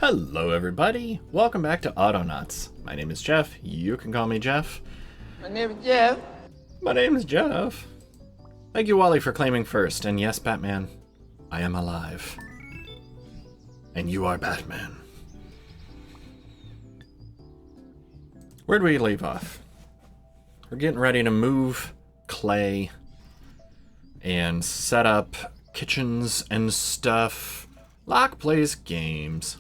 Hello everybody, welcome back to Autonauts. My name is Jeff, you can call me Jeff. My name is Jeff. My name is Jeff. Thank you, Wally, for claiming first, and yes, Batman, I am alive. And you are Batman. Where'd we leave off? We're getting ready to move clay and set up kitchens and stuff. Locke plays games.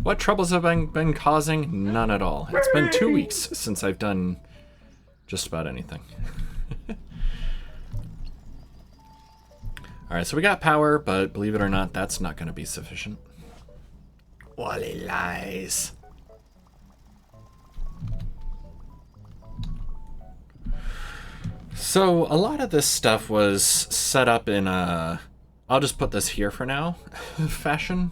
What troubles have I been causing? None at all. It's been 2 weeks since I've done just about anything. Alright, so we got power, but believe it or not, that's not going to be sufficient. Wally lies. So, a lot of this stuff was set up in a, I'll just put this here for now, fashion.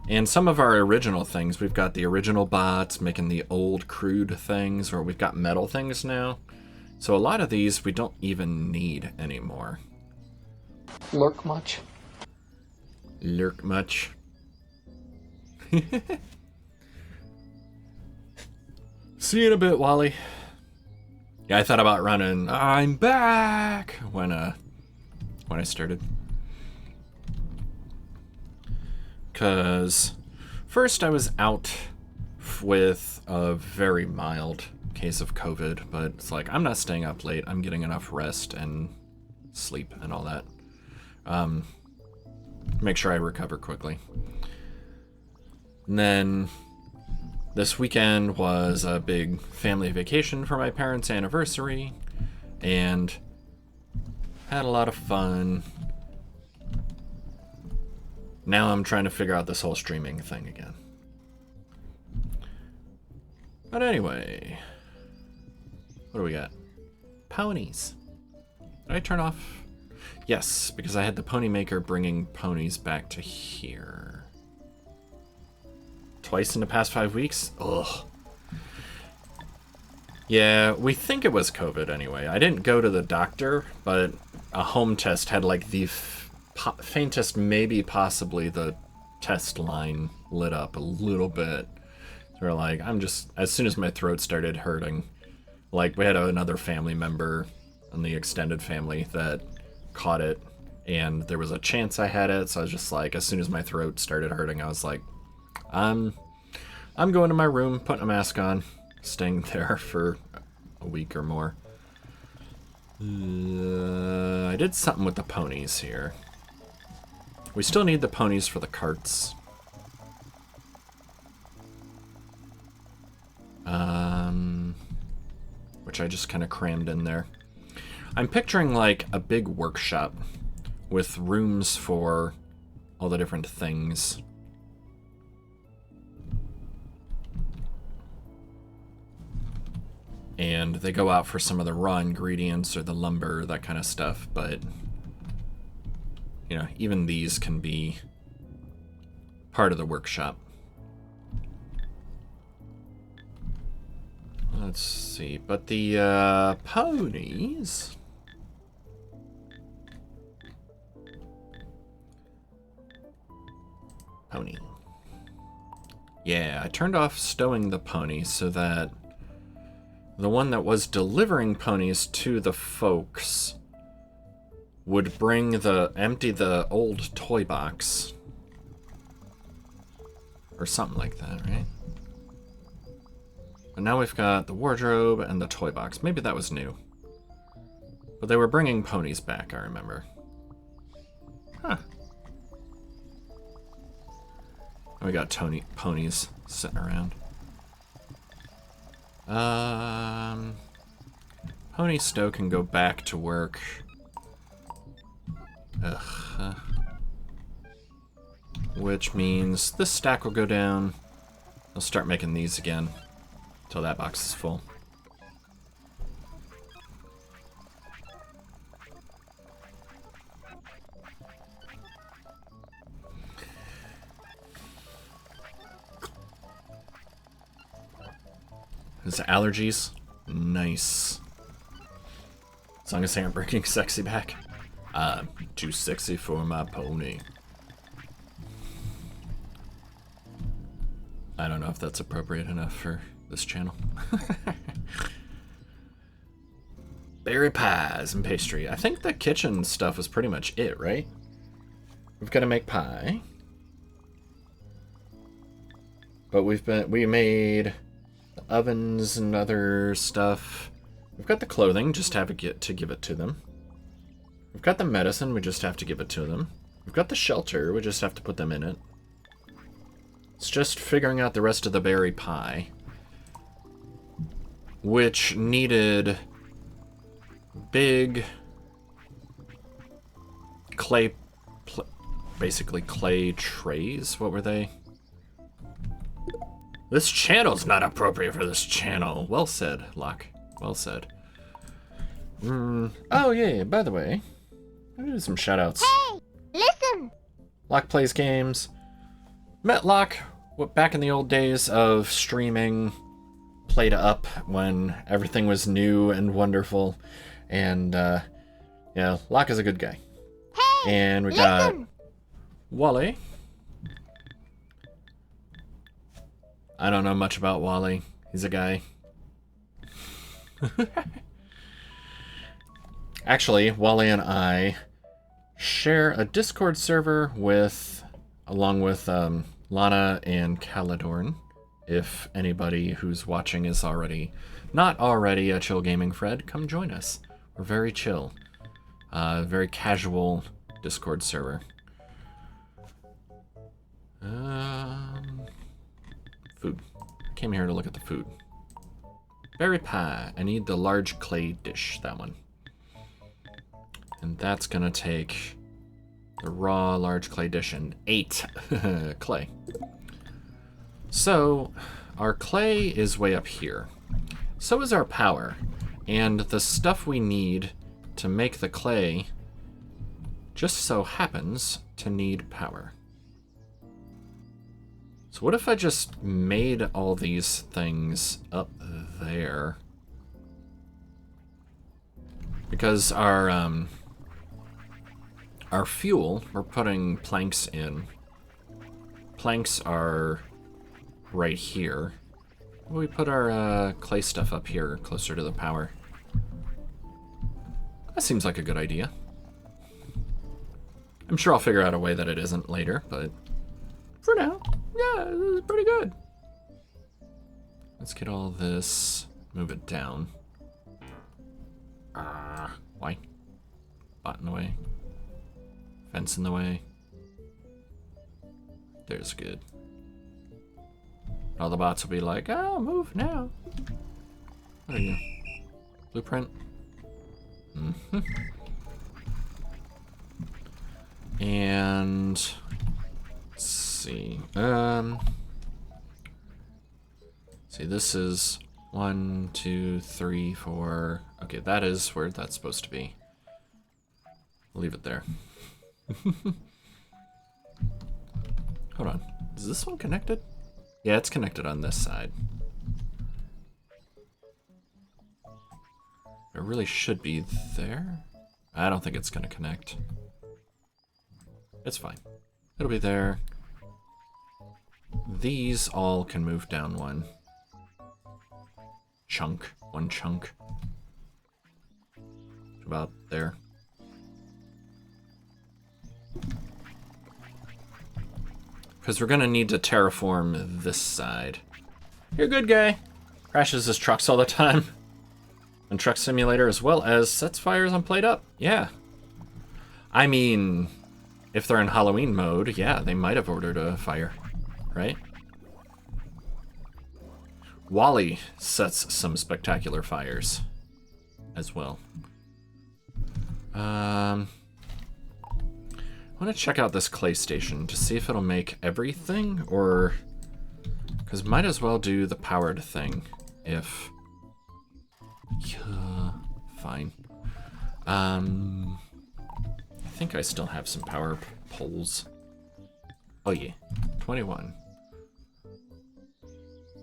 And some of our original things, we've got the original bots making the old crude things, or we've got metal things now. So a lot of these we don't even need anymore. Lurk much? Lurk much. See you in a bit, Wally. Yeah, I thought about running, I'm back, when I started. Because first I was out with a very mild case of COVID, but it's like, I'm not staying up late. I'm getting enough rest and sleep and all that. Make sure I recover quickly. And then this weekend was a big family vacation for my parents' anniversary, and had a lot of fun. Now I'm trying to figure out this whole streaming thing again. But anyway, what do we got? Ponies. Did I turn off? Yes, because I had the pony maker bringing ponies back to here. Twice in the past 5 weeks? Ugh. Yeah, we think it was COVID anyway. I didn't go to the doctor, but a home test had like the faintest, maybe possibly the test line lit up a little bit. So we're like, as soon as my throat started hurting, like we had another family member in the extended family that caught it, and there was a chance I had it, so I was just like, as soon as my throat started hurting, I was like, I'm going to my room, putting a mask on, staying there for a week or more. I did something with the ponies here. We still need the ponies for the carts. Which I just kind of crammed in there. I'm picturing like a big workshop with rooms for all the different things. And they go out for some of the raw ingredients or the lumber, that kind of stuff, but you know, even these can be part of the workshop. Let's see, but the ponies... Pony. Yeah, I turned off stowing the ponies so that the one that was delivering ponies to the folks would empty the old toy box. Or something like that, right? But now we've got the wardrobe and the toy box. Maybe that was new. But they were bringing ponies back, I remember. Huh. And we got ponies sitting around. Pony Stow can go back to work. Ugh. Which means this stack will go down. I'll start making these again until that box is full. His allergies? Nice. As long as they aren't bringing sexy back. I'm too sexy for my pony. I don't know if that's appropriate enough for this channel. Berry pies and pastry. I think the kitchen stuff was pretty much it, right? We've got to make pie. But we made the ovens and other stuff. We've got the clothing, just have to give it to them. We've got the medicine, we just have to give it to them. We've got the shelter, we just have to put them in it. It's just figuring out the rest of the berry pie. Which needed big clay, basically clay trays. What were they? This channel's not appropriate for this channel. Well said, Locke. Well said. Oh, yeah, by the way, I'm gonna do some shoutouts. Hey, listen! Locke plays games. Met Locke back in the old days of streaming Played Up when everything was new and wonderful. And, yeah, Locke is a good guy. Hey, and we listen! got Wally. I don't know much about Wally. He's a guy. Actually, Wally and I share a Discord server along with Lana and Caladorn. If anybody who's watching is not already a chill gaming Fred, come join us. We're very chill. Very casual Discord server. Food. Came here to look at the food. Berry pie. I need the large clay dish, that one. And that's gonna take the raw large clay dish and 8 clay. So, our clay is way up here. So is our power. And the stuff we need to make the clay just so happens to need power. So what if I just made all these things up there? Because our fuel, we're putting planks in. Planks are right here. We put our clay stuff up here, closer to the power. That seems like a good idea. I'm sure I'll figure out a way that it isn't later, but for now, yeah, this is pretty good. Let's get all this, move it down. Why? Bot in the way. Fence in the way. There's good. All the bots will be like, oh, move now. What are you? Blueprint? Mm-hmm. And let's see. See, this is 1, 2, 3, 4. Okay, that is where that's supposed to be. I'll leave it there. Hold on. Is this one connected? Yeah, it's connected on this side. It really should be there. I don't think it's gonna connect. It's fine. It'll be there. These all can move down one chunk. About there. Because we're gonna need to terraform this side. You're a good guy. Crashes his trucks all the time. And Truck Simulator, as well as sets fires on Played Up. Yeah. I mean, if they're in Halloween mode, yeah, they might have ordered a fire, right? Wally sets some spectacular fires as well. I want to check out this clay station to see if it'll make everything, or because might as well do the powered thing if fine. I think I still have some power poles. Oh yeah, 21.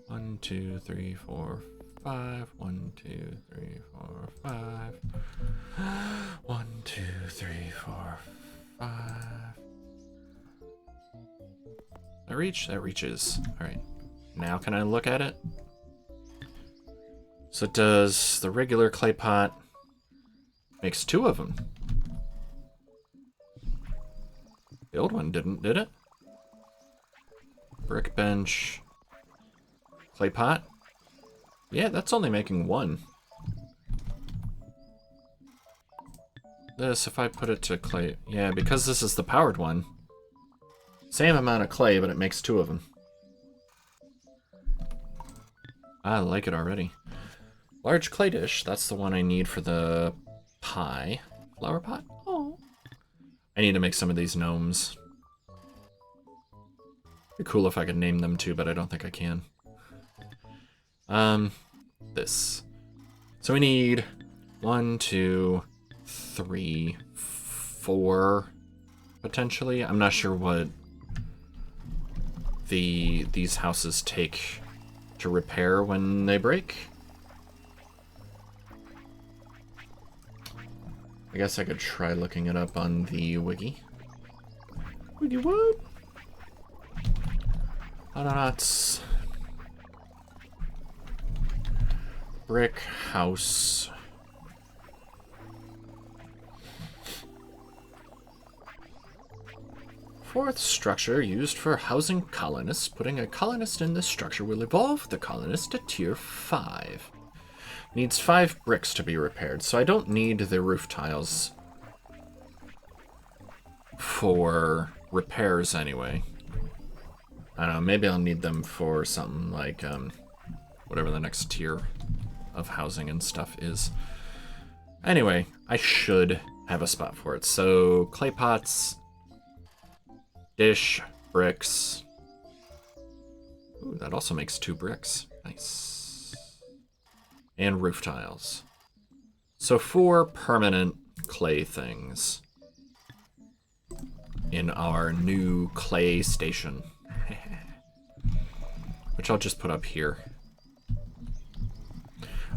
1, 2, 3, 4, 5. 1, 2, 3, 4, 5. 1, 2, 3, 4, 5. That reach? That reaches. Alright. Now can I look at it? So it does the regular clay pot. Makes 2 of them. The old one didn't, did it? Brick bench. Clay pot. Yeah, that's only making 1. This, if I put it to clay... Yeah, because this is the powered one. Same amount of clay, but it makes 2 of them. I like it already. Large clay dish. That's the one I need for the pie. Flower pot? Oh. I need to make some of these gnomes. It'd be cool if I could name them too, but I don't think I can. This. So we need 1, 2, 3, 4, potentially. I'm not sure what these houses take to repair when they break. I guess I could try looking it up on the wiki. Wiki what? Autonauts. Brick house. Fourth structure used for housing colonists. Putting a colonist in this structure will evolve the colonist to tier 5. Needs 5 bricks to be repaired, so I don't need the roof tiles for repairs anyway. I don't know, maybe I'll need them for something like whatever the next tier of housing and stuff is. Anyway, I should have a spot for it. So clay pots, dish, bricks. Ooh, that also makes 2 bricks. Nice. And roof tiles. So 4 permanent clay things in our new clay station. Which I'll just put up here.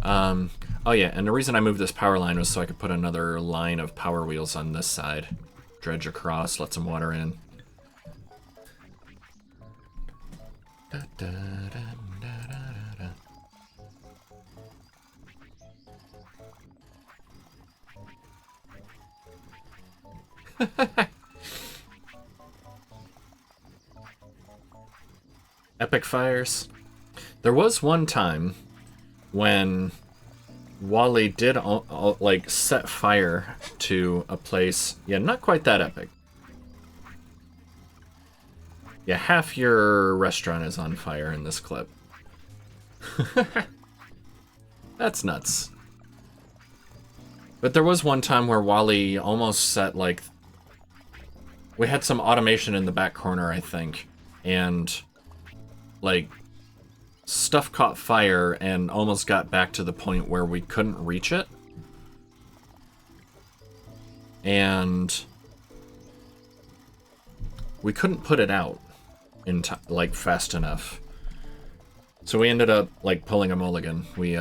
Oh yeah, and the reason I moved this power line was so I could put another line of power wheels on this side. Dredge across, let some water in. Da, da, da, da, da, da. Epic fires. There was one time when Wally did like set fire to a place. Yeah, not quite that epic. Yeah, half your restaurant is on fire in this clip. That's nuts. But there was one time where Wally almost set, like... We had some automation in the back corner, I think. And, like, stuff caught fire and almost got back to the point where we couldn't reach it. And we couldn't put it out in like fast enough. So we ended up like pulling a mulligan. We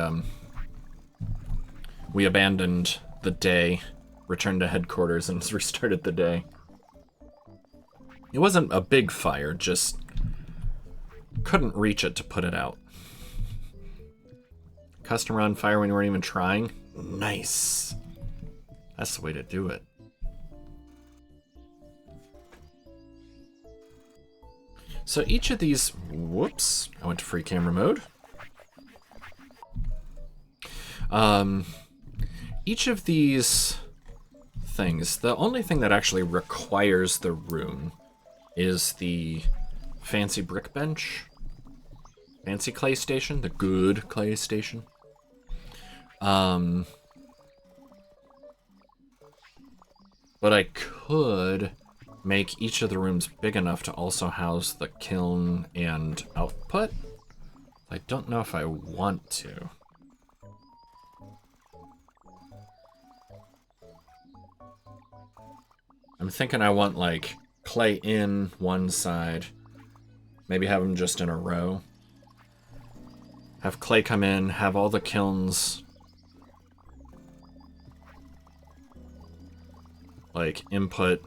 abandoned the day, returned to headquarters, and restarted the day. It wasn't a big fire, just couldn't reach it to put it out. Customer on fire when you weren't even trying? Nice. That's the way to do it. So each of these... Whoops. I went to free camera mode. Each of these things, the only thing that actually requires the room is the fancy brick bench. Fancy clay station. The good clay station. But I could make each of the rooms big enough to also house the kiln and output. I don't know if I want to. I'm thinking I want like clay in one side, maybe have them just in a row. Have clay come in, have all the kilns like input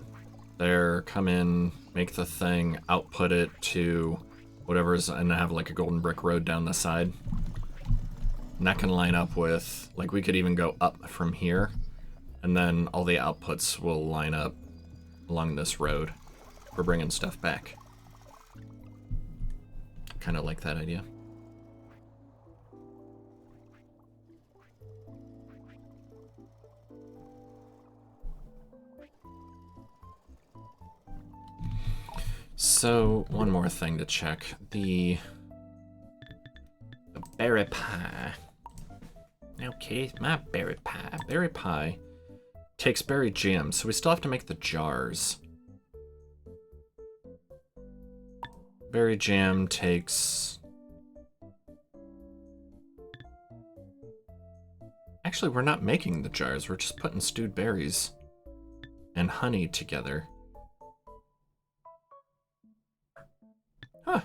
there, come in, make the thing, output it to whatever's, and I have like a golden brick road down the side. And that can line up with, like, we could even go up from here, and then all the outputs will line up along this road. We're bringing stuff back. Kind of like that idea. So, one more thing to check. The berry pie. Okay, my berry pie. Berry pie takes berry jam, so we still have to make the jars. Berry jam takes... Actually, we're not making the jars. We're just putting stewed berries and honey together. Huh.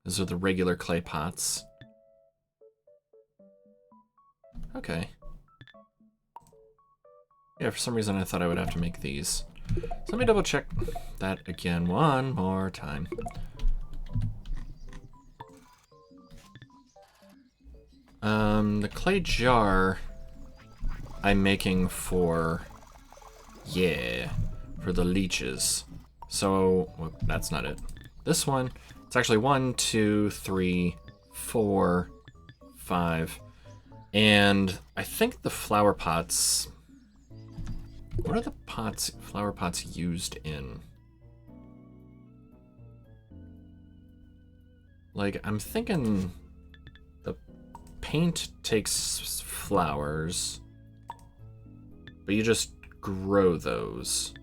Those are the regular clay pots. Okay. Yeah, for some reason I thought I would have to make these. So let me double check that again one more time. The clay jar I'm making for, yeah, for the leeches. So, well, that's not it. This one, it's actually 1, 2, 3, 4, 5. And I think the flower pots, what are the pots, flower pots used in? Like, I'm thinking the paint takes flowers, but you just grow those.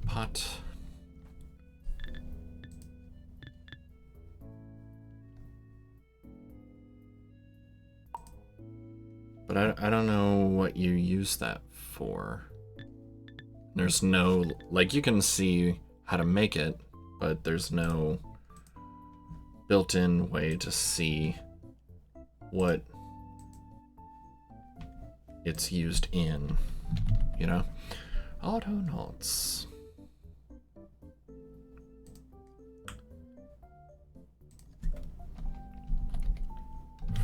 Pot. But I don't know what you use that for. There's no, like, you can see how to make it, but there's no built-in way to see what it's used in, you know? Autonauts.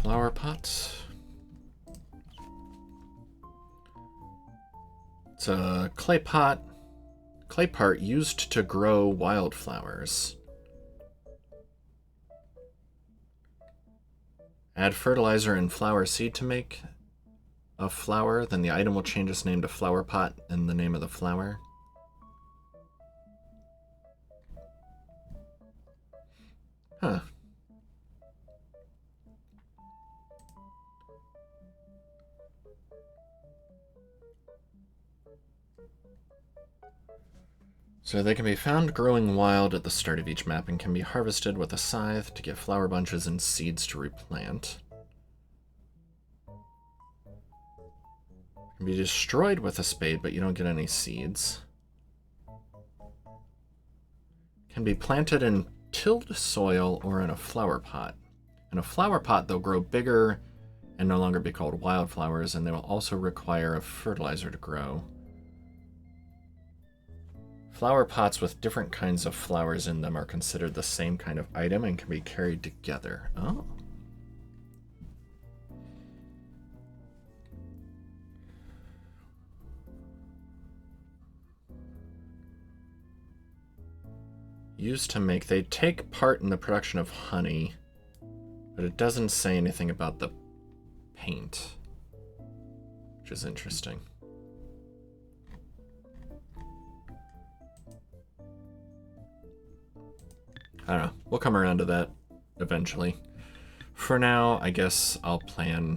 Flower pot. It's a clay pot, clay part used to grow wildflowers. Add fertilizer and flower seed to make a flower, then the item will change its name to flower pot and the name of the flower. Huh. So they can be found growing wild at the start of each map and can be harvested with a scythe to get flower bunches and seeds to replant. Can be destroyed with a spade, but you don't get any seeds. Can be planted in tilled soil or in a flower pot. In a flower pot, they'll grow bigger and no longer be called wildflowers, and they will also require a fertilizer to grow. Flower pots with different kinds of flowers in them are considered the same kind of item and can be carried together. Oh. Used to make, they take part in the production of honey, but it doesn't say anything about the paint, which is interesting. I don't know. We'll come around to that eventually. For now, I guess I'll plan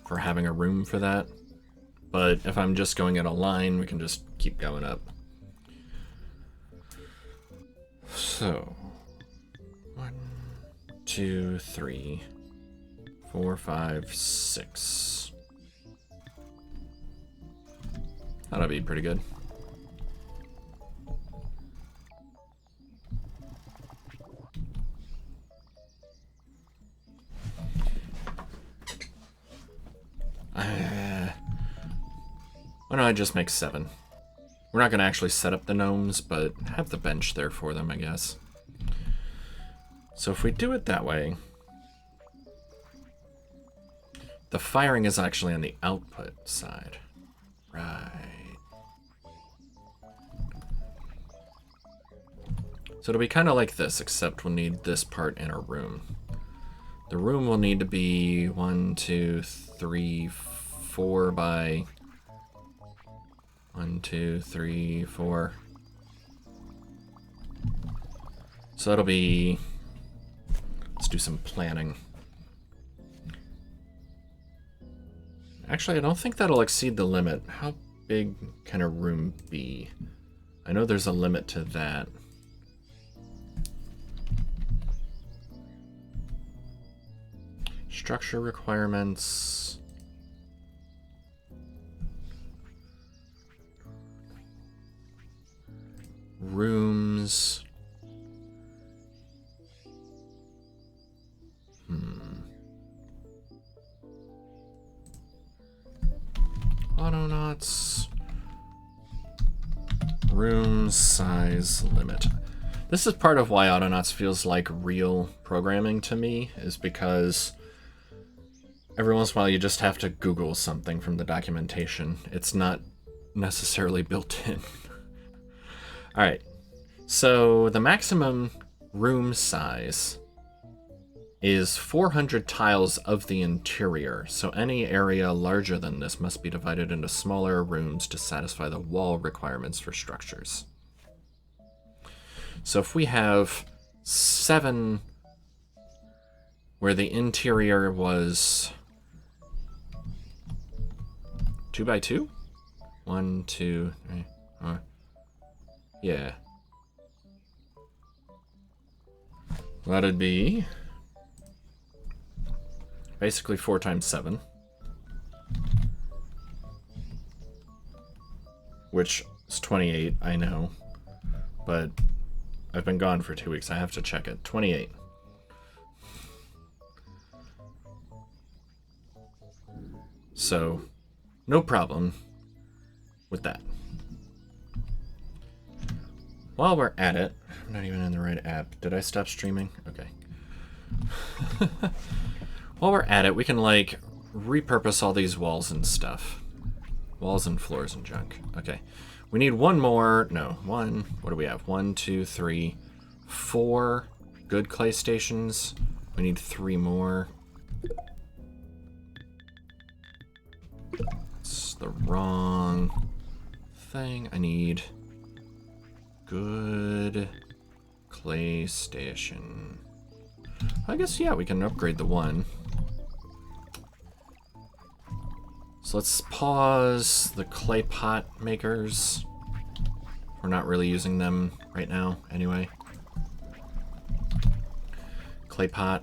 for having a room for that. But if I'm just going in a line, we can just keep going up. So, 1, 2, 3, 4, 5, 6. That'll be pretty good. Why don't I just make 7? We're not going to actually set up the gnomes, but have the bench there for them, I guess. So if we do it that way, the firing is actually on the output side. Right. So it'll be kind of like this, except we'll need this part in a room. The room will need to be 1, 2, 3, 4 by 1, 2, 3, 4. So that'll be, let's do some planning. Actually, I don't think that'll exceed the limit. How big can a room be? I know there's a limit to that. Structure requirements. Rooms. Autonauts. Room size limit. This is part of why Autonauts feels like real programming to me, is because every once in a while you just have to Google something from the documentation. It's not necessarily built in. Alright, so the maximum room size is 400 tiles of the interior, so any area larger than this must be divided into smaller rooms to satisfy the wall requirements for structures. So if we have 7 where the interior was 2 by 2? 1, 2, 3, 4. Yeah. That'd be basically 4 times 7. Which is 28, I know. But I've been gone for 2 weeks. I have to check it. 28. So, no problem with that. While we're at it, I'm not even in the right app. Did I stop streaming? Okay. While we're at it, we can, like, repurpose all these walls and stuff. Walls and floors and junk. Okay. We need one more. No, one. What do we have? 1, 2, 3, 4 good clay stations. We need 3 more. It's the wrong thing. I need good clay station. I guess, yeah, we can upgrade the one. So let's pause the clay pot makers. We're not really using them right now, anyway. Clay pot.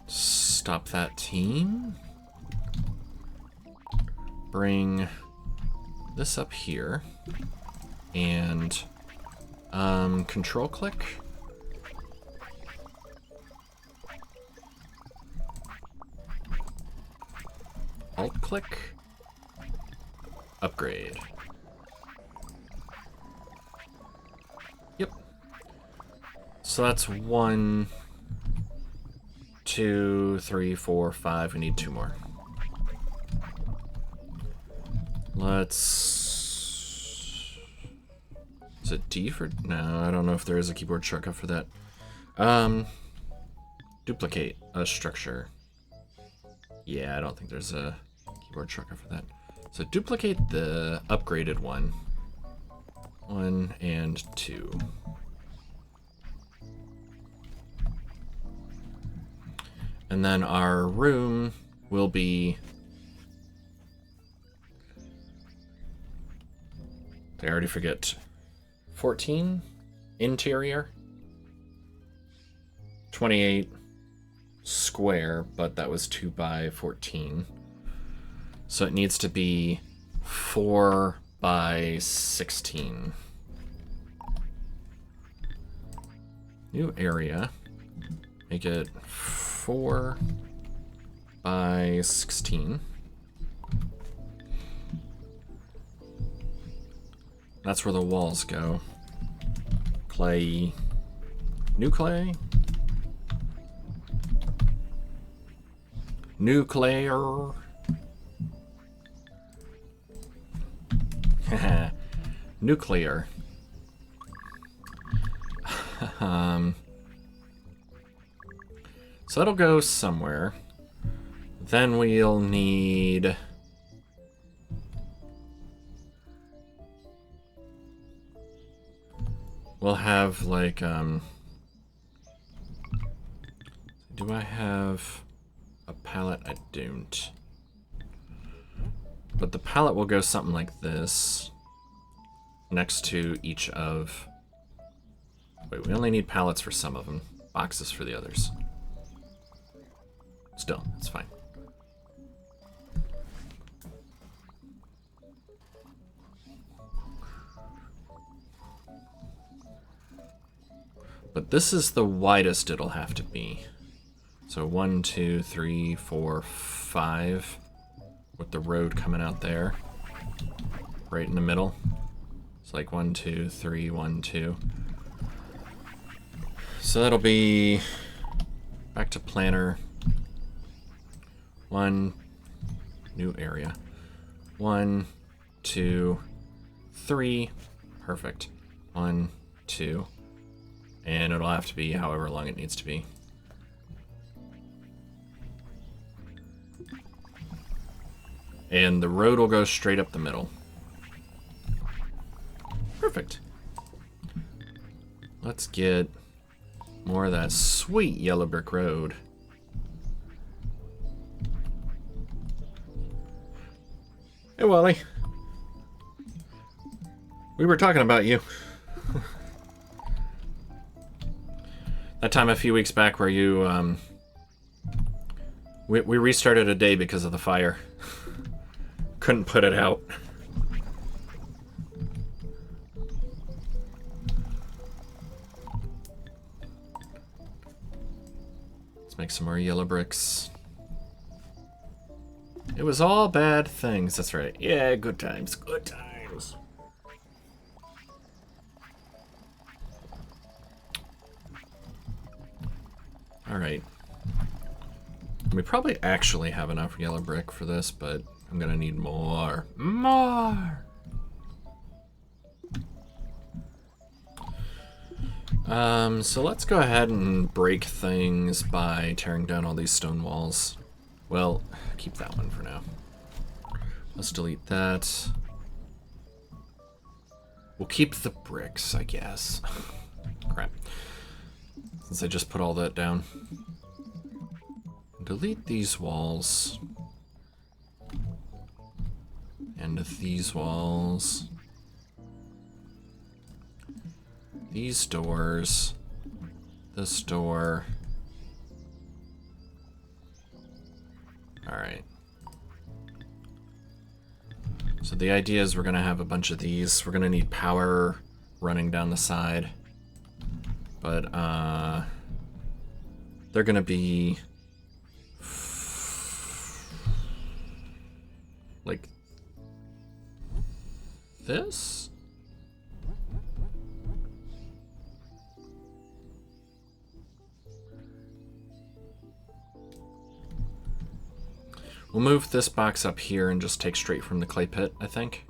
Stop that team. Bring this up here. And control click. Alt click. Upgrade. Yep. So that's 1, 2, 3, 4, 5. We need 2 more. Let's... Is it D for... No, I don't know if there is a keyboard shortcut for that. Duplicate a structure. Yeah, I don't think there's a keyboard shortcut for that. So duplicate the upgraded one. 1 and 2. And then our room will be... I already forget. 14 interior. 28 square, but that was 2 by 14. So it needs to be 4 by 16. New area. Make it 4 by 16. That's where the walls go. Clay. New clay? Nuclear. Nuclear. So that'll go somewhere. Then we'll need... We'll have, like, do I have a pallet? I don't. But the pallet will go something like this. Next to each of... Wait, we only need pallets for some of them. Boxes for the others. Still, it's fine. But this is the widest it'll have to be. So 1, 2, 3, 4, 5. With the road coming out there. Right in the middle. It's like 1, 2, 3, 1, 2. So that'll be back to planner. 1, new area. 1, 2, 3. Perfect. 1, 2. And it'll have to be however long it needs to be. And the road will go straight up the middle. Perfect. Let's get more of that sweet yellow brick road. Hey, Wally. We were talking about you. That time a few weeks back where you, we restarted a day because of the fire. Couldn't put it out. Let's make some more yellow bricks. It was all bad things, that's right. Yeah, good times, good times. Alright. We probably actually have enough yellow brick for this, but I'm gonna need more. More! So let's go ahead and break things by tearing down all these stone walls. Well, keep that one for now. Let's delete that. We'll keep the bricks, I guess. Crap. Since I just put all that down. Delete these walls. And these walls. These doors. This door. Alright. So the idea is we're going to have a bunch of these. We're going to need power running down the side. But, they're going to be... like... this? We'll move this box up here and just take straight from the clay pit, I think.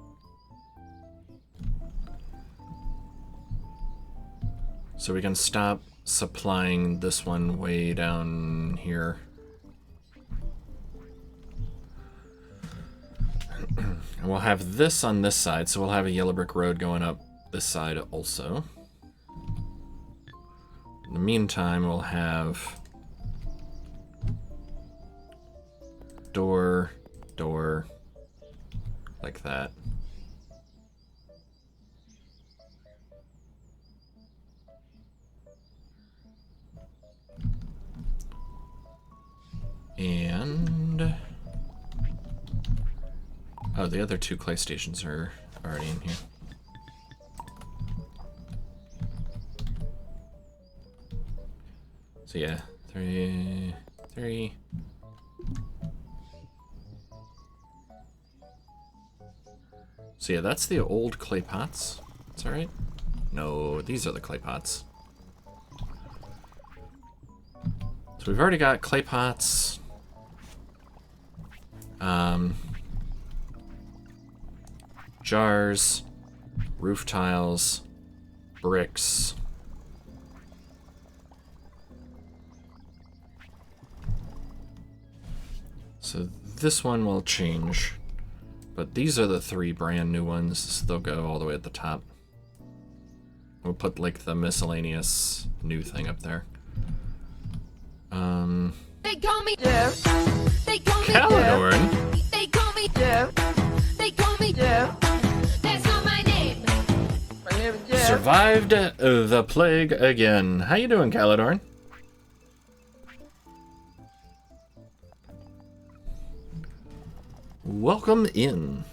So we can stop supplying this one way down here. And we'll have this on this side, so we'll have a yellow brick road going up this side also. In the meantime, we'll have door, door, like that. And... oh, the other two clay stations are already in here. So yeah, three, So yeah, that's the old clay pots. Is that right? No, these are the clay pots. So we've already got clay pots. Jars, roof tiles, bricks. So this one will change, but these are the 3 brand new ones, so they'll go all the way at the top. We'll put like the miscellaneous new thing up there. They call me Jeff. They call me Calidorn. They call me Jeff. They call me Jeff. That's not my name. My name is Jeff. Survived the plague again. How you doing, Calidorn? Welcome in.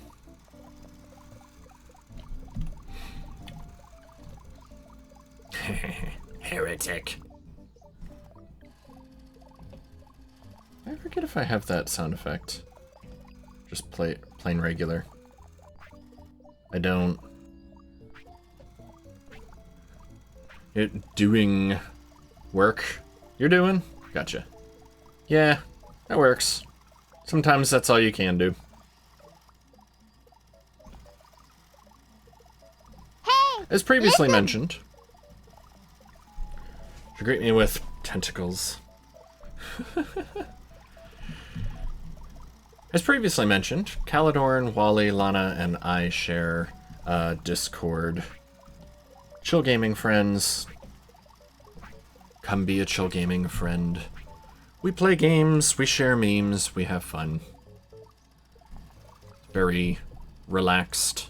Heretic. I forget if I have that sound effect. Just plain regular. I don't. It doing work you're doing? Gotcha. Yeah, that works. Sometimes that's all you can do. Hey, As previously listen. mentioned, you greet me with tentacles. As previously mentioned, Calidorn, Wally, Lana, and I share Discord. Chill gaming friends. Come be a chill gaming friend. We play games, we share memes, we have fun. Very relaxed.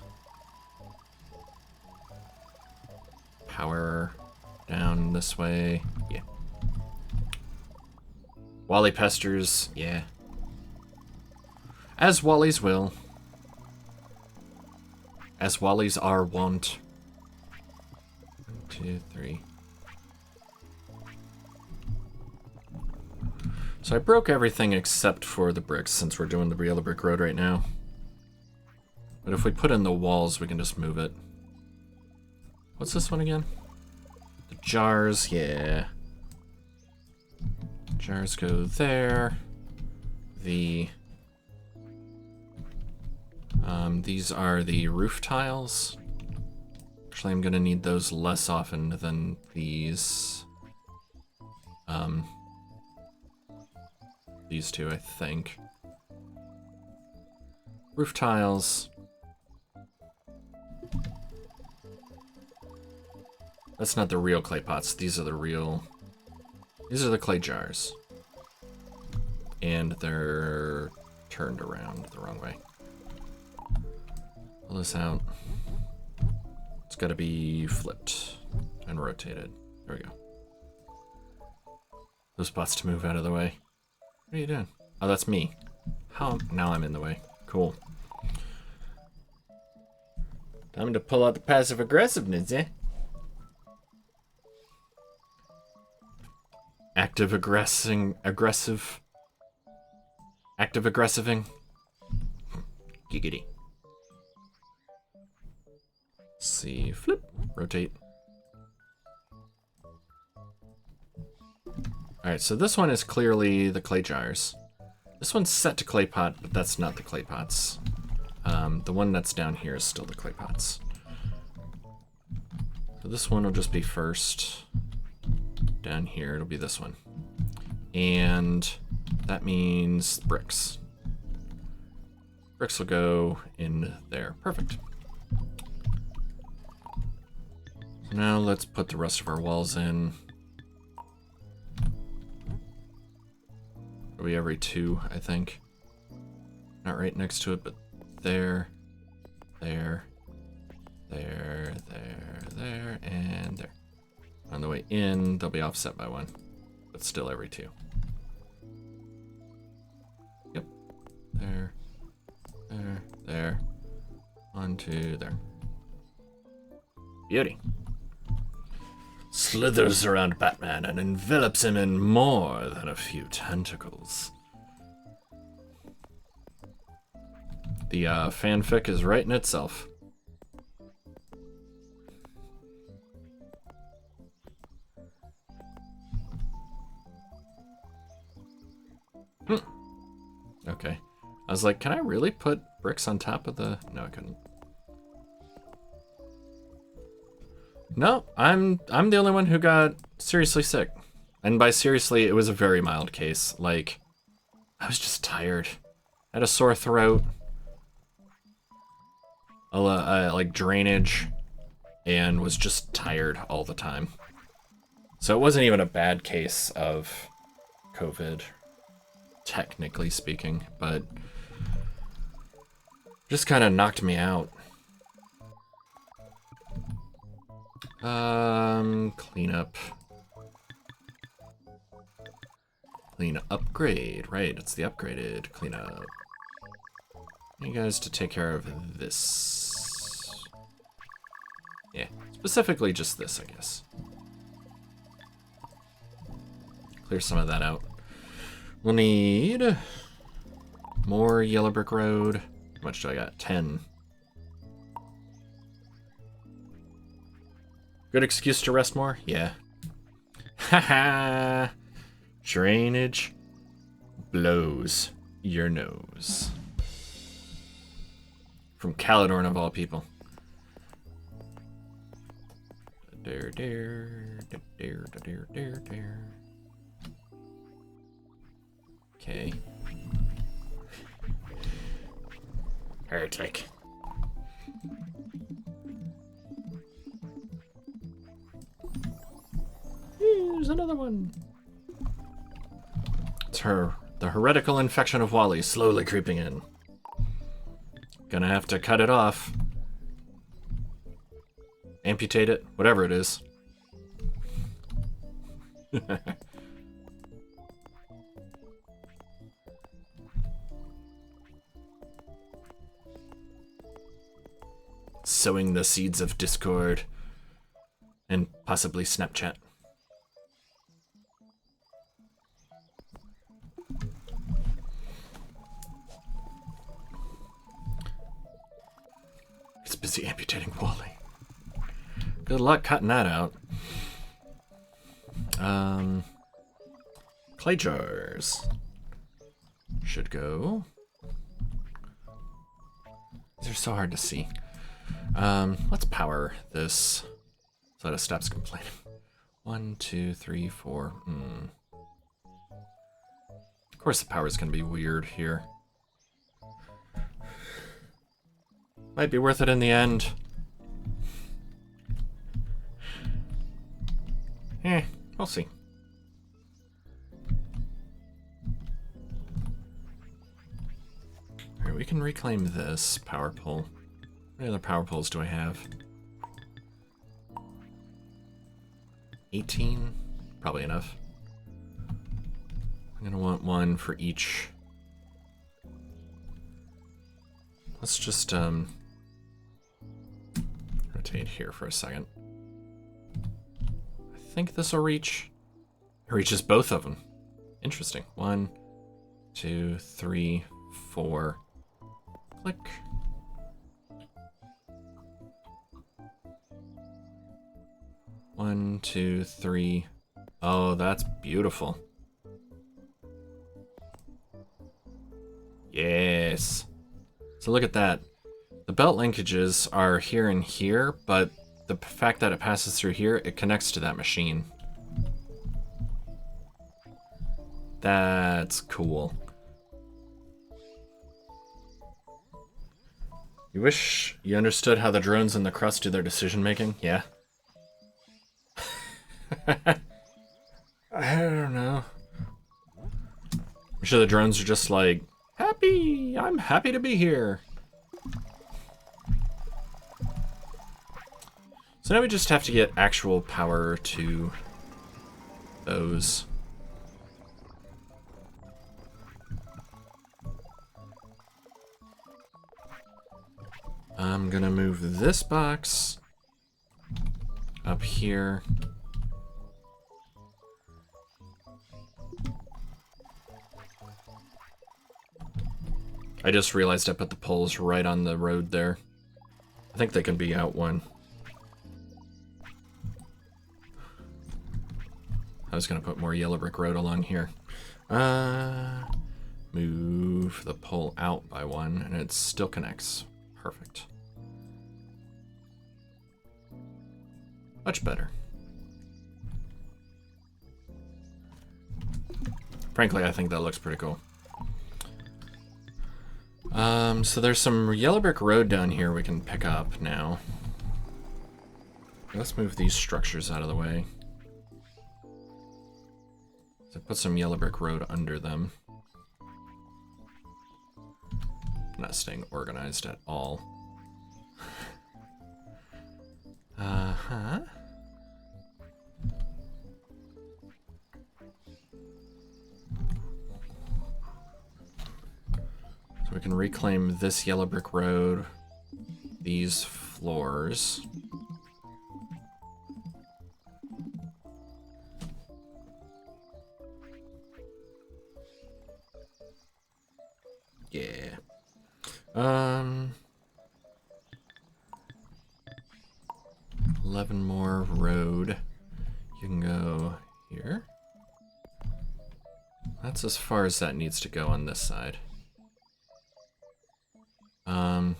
Power down this way. Yeah. Wally pesters. Yeah. As Wallies will. As Wallies are wont. 1, 2, 3. So I broke everything except for the bricks since we're doing the yellow brick road right now. But if we put in the walls, we can just move it. What's this one again? The jars, yeah. Jars go there. These are the roof tiles. Actually, I'm gonna need those less often than these. These two, I think. Roof tiles. That's not the real clay pots. These are the real... These are the clay jars. And they're turned around the wrong way. Pull this out. It's gotta be flipped and rotated. There we go. Those pots to move out of the way. What are you doing? Oh, that's me. How? Now I'm in the way. Cool. Time to pull out the passive aggressiveness, eh? Active aggressiving. Active aggressiving. Giggity. See, flip, rotate. Alright, so this one is clearly the clay jars. This one's set to clay pot, but that's not the clay pots. The one that's down here is still the clay pots. So this one will just be first. Down here, it'll be this one. And that means bricks. Bricks will go in there. Perfect. So now let's put the rest of our walls in. Are we every 2, I think? Not right next to it, but there, there, there, there, there, and there. On the way in, they'll be offset by 1, but still every 2. Yep. There, there, there. 1, 2, there. Beauty. Slithers around Batman and envelops him in more than a few tentacles. The fanfic is writing itself. Okay. I was like, can I really put bricks on top of the... No, I couldn't. No, I'm the only one who got seriously sick. And by seriously, it was a very mild case. Like, I was just tired. I had a sore throat. Like drainage. And was just tired all the time. So it wasn't even a bad case of COVID, technically speaking, but just kind of knocked me out. Cleanup. Clean upgrade, right, it's the upgraded cleanup. You guys to take care of this. Yeah, specifically just this, I guess. Clear some of that out. We'll need more yellow brick road. How much do I got? 10. Good excuse to rest more? Yeah. Haha. Drainage blows your nose. From Caledorn of all people. Dare, dare, dare, dare, dare, dare. Okay. Heretic. Here's another one. It's the heretical infection of Wally slowly creeping in. Gonna have to cut it off. Amputate it, whatever it is. Sowing the seeds of discord and possibly Snapchat. It's busy amputating Wally. Good luck cutting that out. Clay jars should go. These are so hard to see. Let's power this so that it stops complaining. 1, 2, 3, 4. Of course, the power's gonna be weird here. Might be worth it in the end. We'll see. Alright, we can reclaim this power pole. How many other power poles do I have? 18? Probably enough. I'm gonna want one for each. Let's just rotate here for a second. I think this will reach. It reaches both of them. Interesting. 1, 2, 3, 4. Click. One, two, three. Oh, that's beautiful. Yes. So look at that. The belt linkages are here and here, but the fact that it passes through here, it connects to that machine. That's cool. You wish you understood how the drones in the crust do their decision making? Yeah. I don't know. I'm sure the drones are just like, happy! I'm happy to be here. So now we just have to get actual power to those. I'm gonna move this box up here. I just realized I put the poles right on the road there. I think they can be out one. I was gonna put more yellow brick road along here. Move the pole out by one, and it still connects. Perfect. Much better. Frankly, I think that looks pretty cool. So there's some yellow brick road down here we can pick up now. Let's move these structures out of the way. So put some yellow brick road under them. Not staying organized at all. Uh-huh. So we can reclaim this yellow brick road, these floors. Yeah. 11 more road. You can go here. That's as far as that needs to go on this side.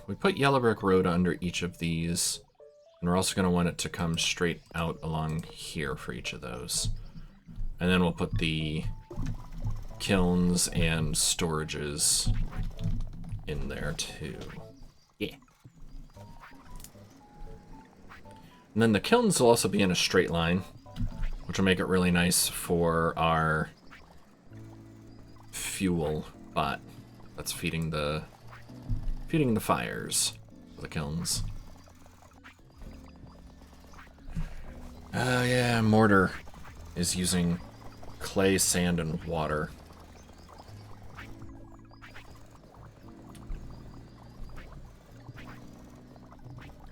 We put yellow brick road under each of these, and we're also going to want it to come straight out along here for each of those. And then we'll put the kilns and storages in there too. Yeah. And then the kilns will also be in a straight line, which will make it really nice for our fuel bot that's feeding the fires for the kilns. Yeah, mortar is using clay, sand, and water.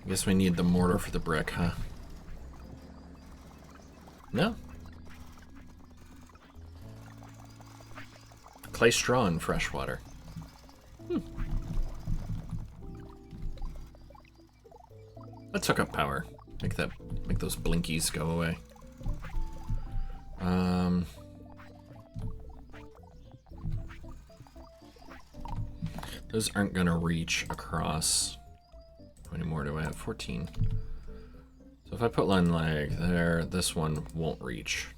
I guess we need the mortar for the brick, huh? No? Clay, straw, and fresh water. Let's hook up power. Make those blinkies go away. Those aren't gonna reach across. How many more do I have? 14. So if I put one like there, this one won't reach.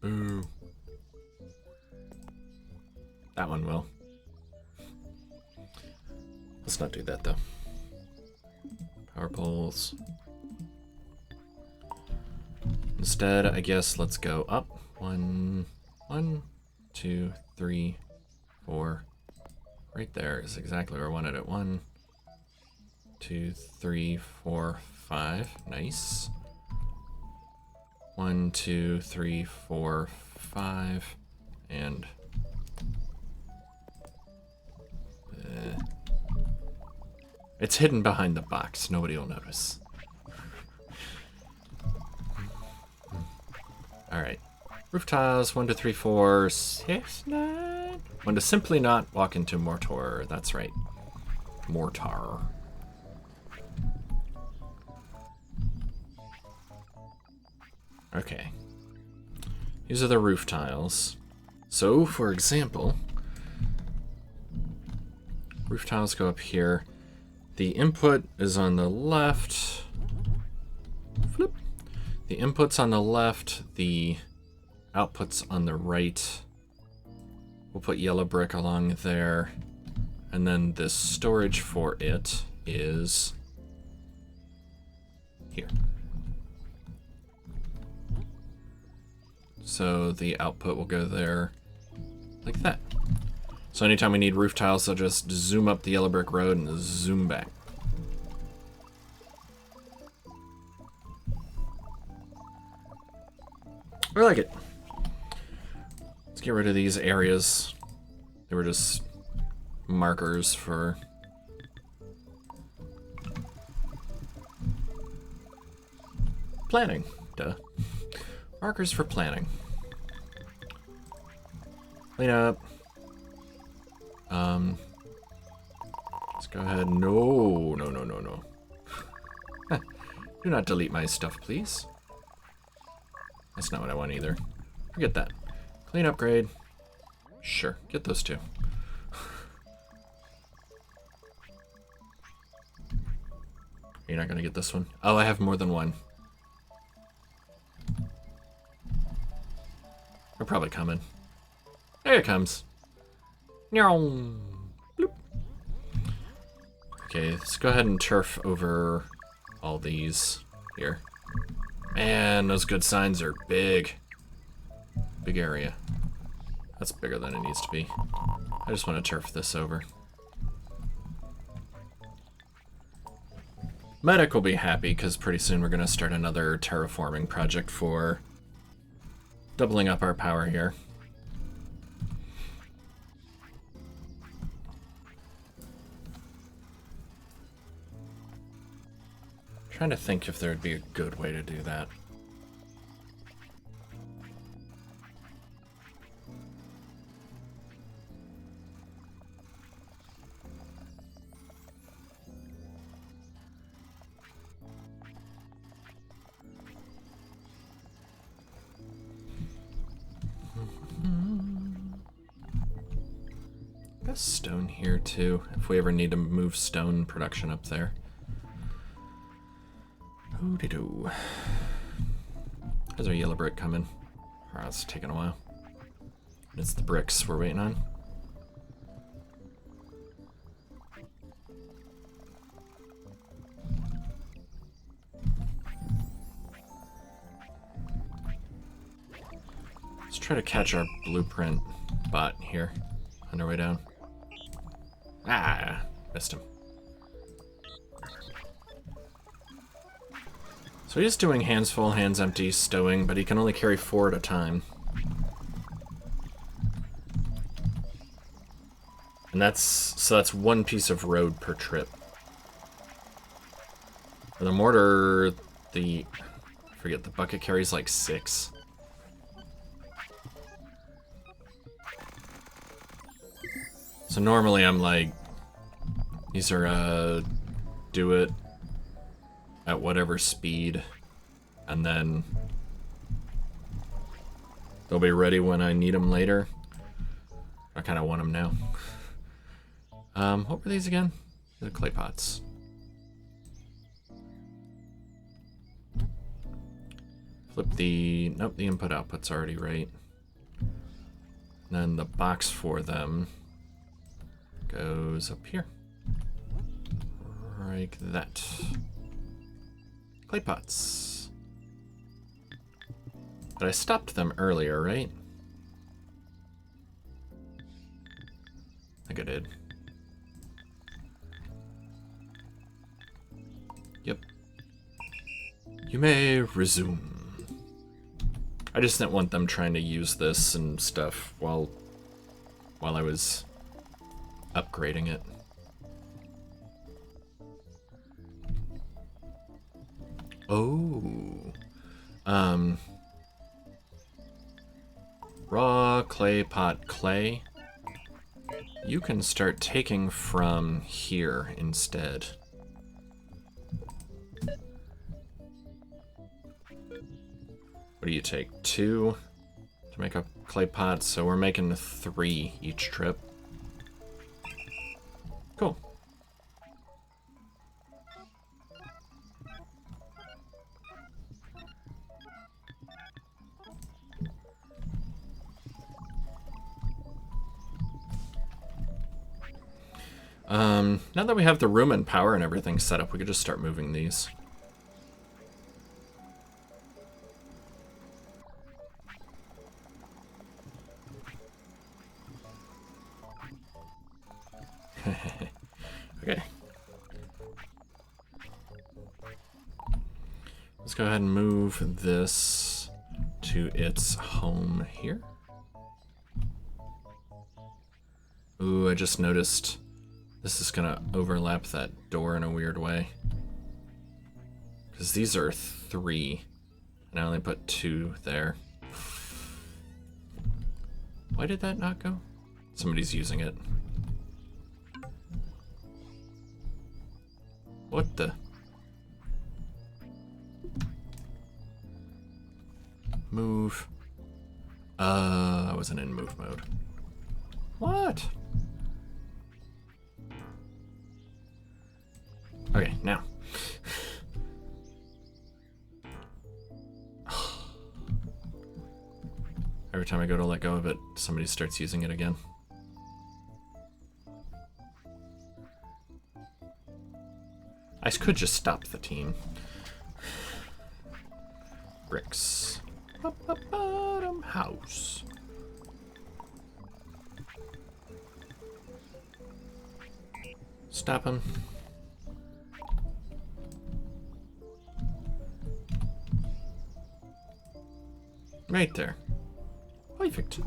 Boo. That one will. Let's not do that though. Power poles. Instead, I guess let's go up. 1, 2, 3, 4. Right there is exactly where I wanted it. 1, 2, 3, 4, 5. Nice. 1, 2, 3, 4, 5. And it's hidden behind the box. Nobody will notice. Alright. Roof tiles, 1, 2, 3, 4, 6, 9. 1 to simply not walk into mortar. That's right. Mortar. Okay. These are the roof tiles. So, for example, roof tiles go up here. The input is on the left. Flip. The input's on the left, the output's on the right. We'll put yellow brick along there. And then the storage for it is here. So the output will go there like that. So anytime we need roof tiles, I'll just zoom up the yellow brick road and zoom back. I like it. Let's get rid of these areas. They were just markers for planning. Duh. Markers for planning. Clean up. Go ahead. No, no, no, no, no. Do not delete my stuff, please. That's not what I want either. Forget that. Clean upgrade. Sure, get those two. You're not gonna get this one? Oh, I have more than one. They're probably coming. There it comes. Bloop. Okay, let's go ahead and turf over all these here. Man, those good signs are big. Big area. That's bigger than it needs to be. I just want to turf this over. Medic will be happy because pretty soon we're going to start another terraforming project for doubling up our power here. Trying to think if there would be a good way to do that. Got stone here too, if we ever need to move stone production up there. Hoo-de-doo. There's our yellow brick coming. Alright, it's taking a while. It's the bricks we're waiting on. Let's try to catch our blueprint bot here on our way down. Ah, missed him. So he's doing hands full, hands empty, stowing, but he can only carry 4 at a time. And that's 1 piece of road per trip. For the mortar, I forget, the bucket carries like 6. So normally I'm like, these are, do it at whatever speed, and then they'll be ready when I need them later. I kind of want them now. What were these again? The clay pots. Flip the, nope, the input output's already right. And then the box for them goes up here. Like that. Clay pots. But I stopped them earlier, right? I think I did. Yep. You may resume. I just didn't want them trying to use this and stuff while I was upgrading it. Oh. Raw clay pot clay. You can start taking from here instead. What do you take? 2 to make a clay pot, so we're making 3 each trip. Cool. Now that we have the room and power and everything set up, we could just start moving these. Okay. Let's go ahead and move this to its home here. Ooh, I just noticed this is gonna overlap that door in a weird way. Because these are 3, and I only put 2 there. Why did that not go? Somebody's using it. What the? Move. I wasn't in move mode. What? Okay, now. Every time I go to let go of it, somebody starts using it again. I could just stop the team. Bricks. Bottom house. Stop him. Right there. Perfect.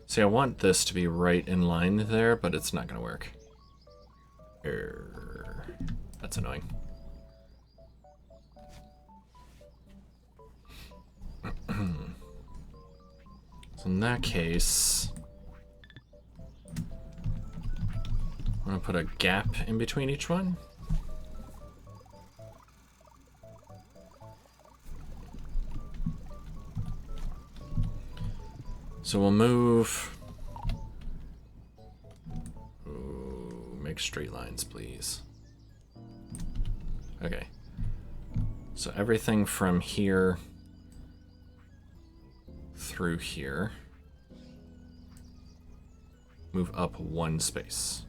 See, I want this to be right in line there, but it's not gonna work. That's annoying. So in that case, I'm gonna put a gap in between each one. So we'll move. Ooh, make straight lines, please. Okay. So everything from here through here. Move up one space.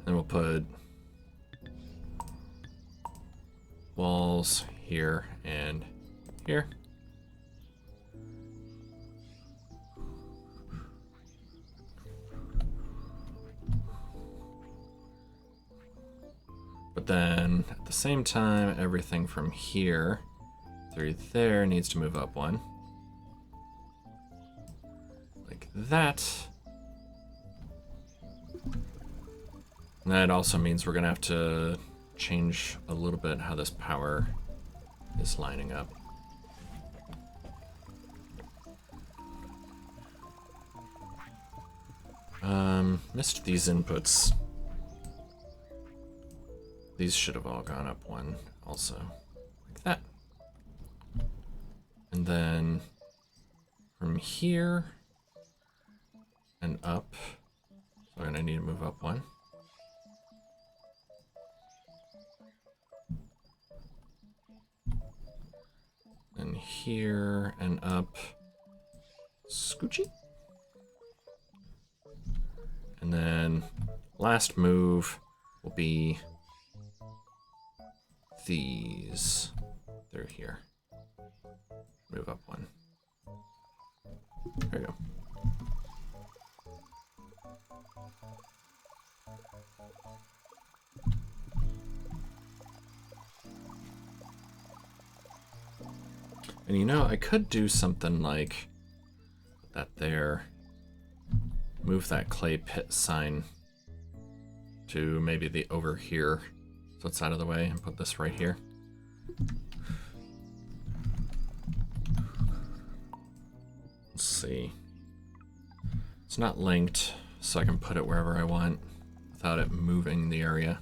Then we'll put walls here and here. But then at the same time, everything from here through there needs to move up one. Like that. And that also means we're gonna have to change a little bit how this power is lining up. Missed these inputs. These should have all gone up one also, like that. And then from here and up, so I'm gonna need to move up one. And here and up, scoochy. And then last move will be these through here. Move up one. There we go. And you know, I could do something like that there. Move that clay pit sign to maybe the over here, so it's out of the way, and put this right here. Let's see. It's not linked, so I can put it wherever I want without it moving the area.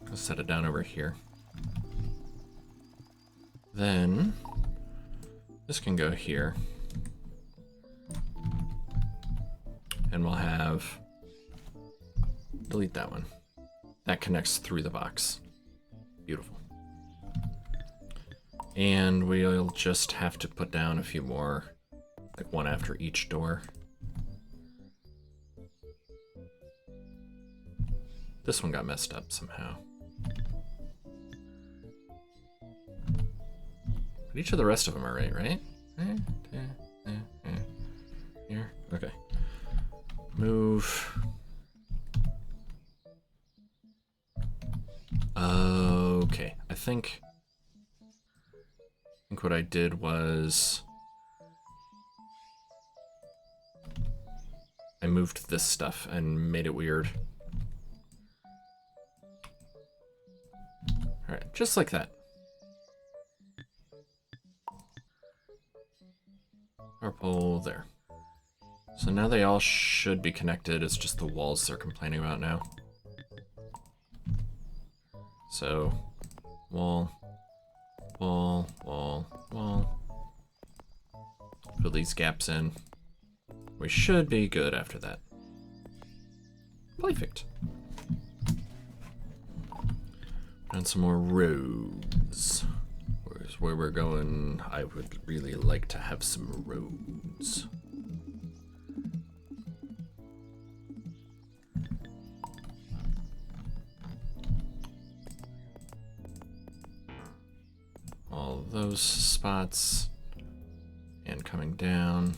I'll set it down over here. Then this can go here. And we'll have, delete that one. That connects through the box. Beautiful. And we'll just have to put down a few more, like one after each door. This one got messed up somehow. But each of the rest of them are right? Here, okay. Move. Okay, I think what I did was I moved this stuff and made it weird. Alright, just like that. Purple there. So now they all should be connected, it's just the walls they're complaining about now. So, wall, wall, wall, wall. Fill these gaps in. We should be good after that. Perfect. And some more roads. Where's where we're going? I would really like to have some roads. All those spots. And coming down.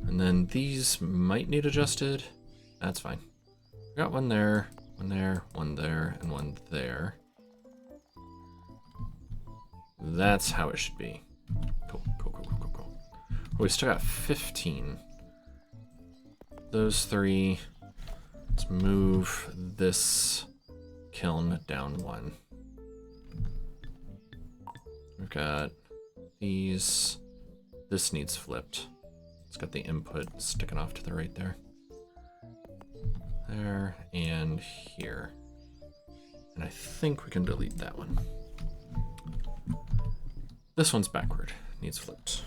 And then these might need adjusted. That's fine. Got one there, one there, one there, and one there. That's how it should be. Cool, cool, cool, cool, cool, cool. We still got 15. Those three. Let's move this kiln down one. We've got these. This needs flipped. It's got the input sticking off to the right there. There and here. And I think we can delete that one. This one's backward. Needs flipped.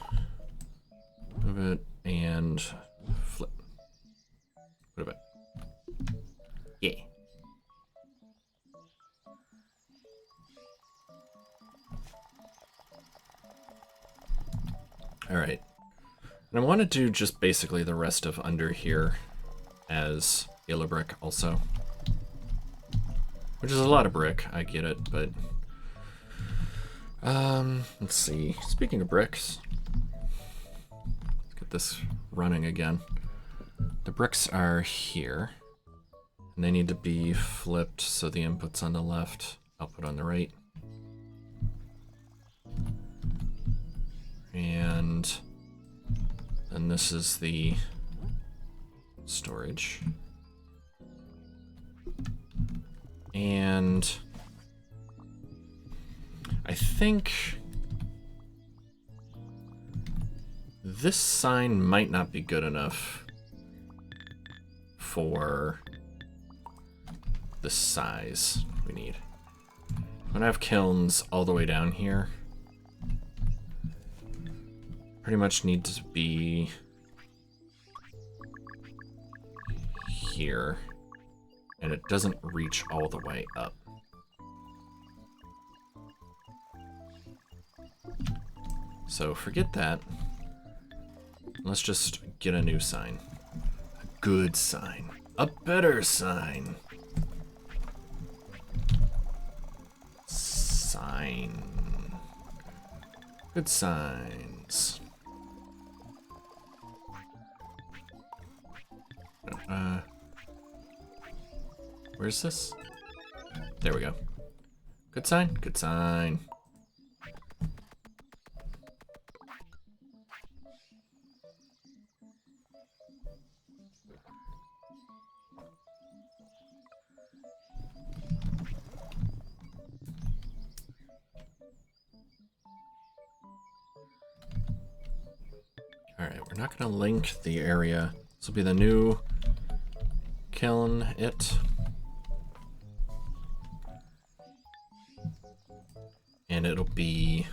Move it and flip. What about? Yeah. All right. And I want to do just basically the rest of under here as yellow brick also. Which is a lot of brick, I get it, but... let's see. Speaking of bricks, let's get this running again. The bricks are here, and they need to be flipped so the input's on the left, output on the right. And then this is the storage. And I think this sign might not be good enough for the size we need. I'm gonna have kilns all the way down here. Pretty much need to be here, and it doesn't reach all the way up. So forget that. Let's just get a new sign. A good sign. A better sign. Sign. Good signs. Where's this? There we go. Good sign? Good sign. Alright, we're not going to link the area. This will be the new kiln it. And it'll be...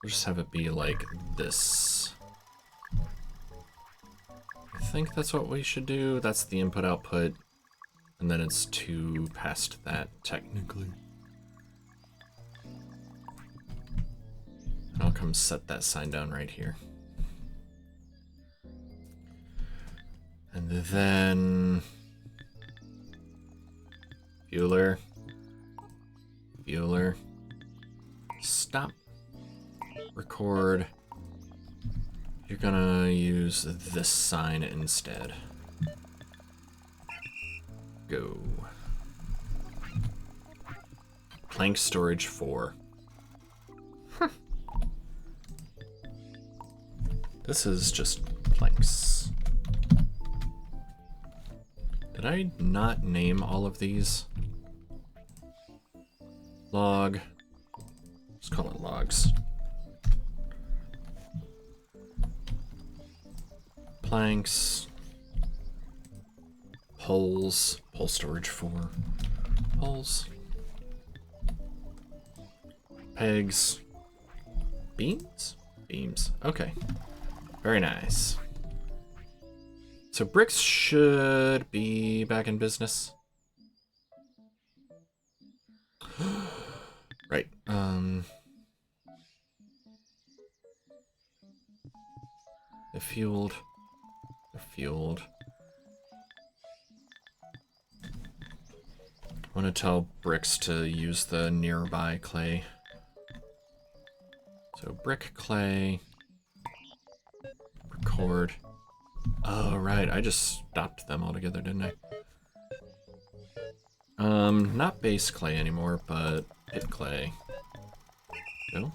we'll just have it be like this. I think that's what we should do. That's the input output. And then it's 2 past that, technically. And I'll come set that sign down right here. And then... Bueller. Bueller. Stop. Record. You're gonna use this sign instead. Go. Plank storage 4. This is just planks. Did I not name all of these? Log. Let's call it logs. Planks. Poles. Pole storage for poles. Pegs. Beams? Beams. Okay. Very nice. So bricks should be back in business. Right. They're fueled. They're fueled. I want to tell bricks to use the nearby clay. So brick, clay, record. Oh, right, I just stopped them altogether, didn't I? Not base clay anymore, but pit clay. No?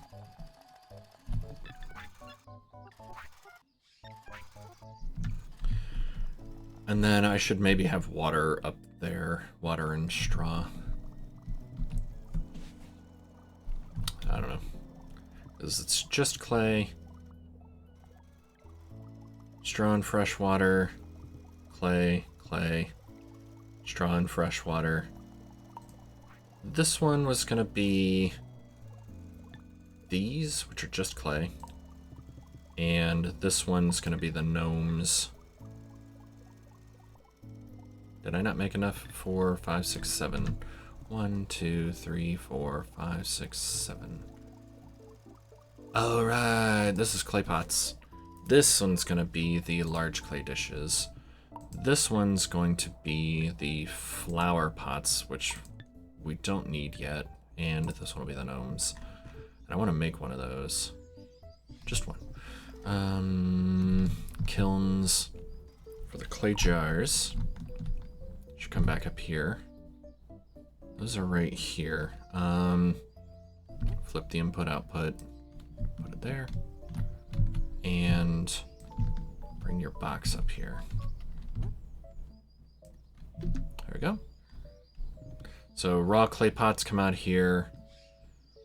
And then I should maybe have water up there, water and straw. I don't know. Because it's just clay, straw and fresh water, clay, clay, straw and fresh water. This one was going to be these, which are just clay. And this one's going to be the gnomes. Did I not make enough? 4, 5, 6, 7. 1, 2, 3, 4, 5, 6, 7. Alright, this is clay pots. This one's going to be the large clay dishes. This one's going to be the flower pots, which we don't need yet. And this one will be the gnomes. And I want to make one of those. Just one. Kilns for the clay jars. Should come back up here. Those are right here. Flip the input output. Put it there. And bring your box up here. There we go. So raw clay pots come out here.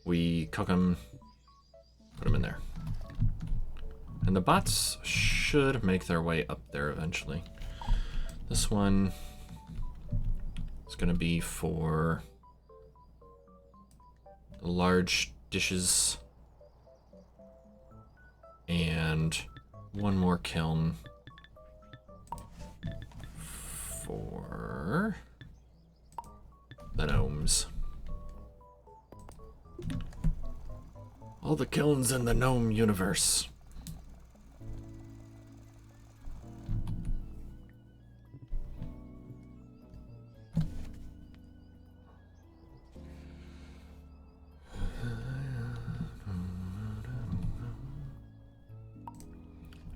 We cook them, put them in there. And the bots should make their way up there eventually. This one is going to be for the large dishes. And one more kiln for the gnomes. All the kilns in the gnome universe.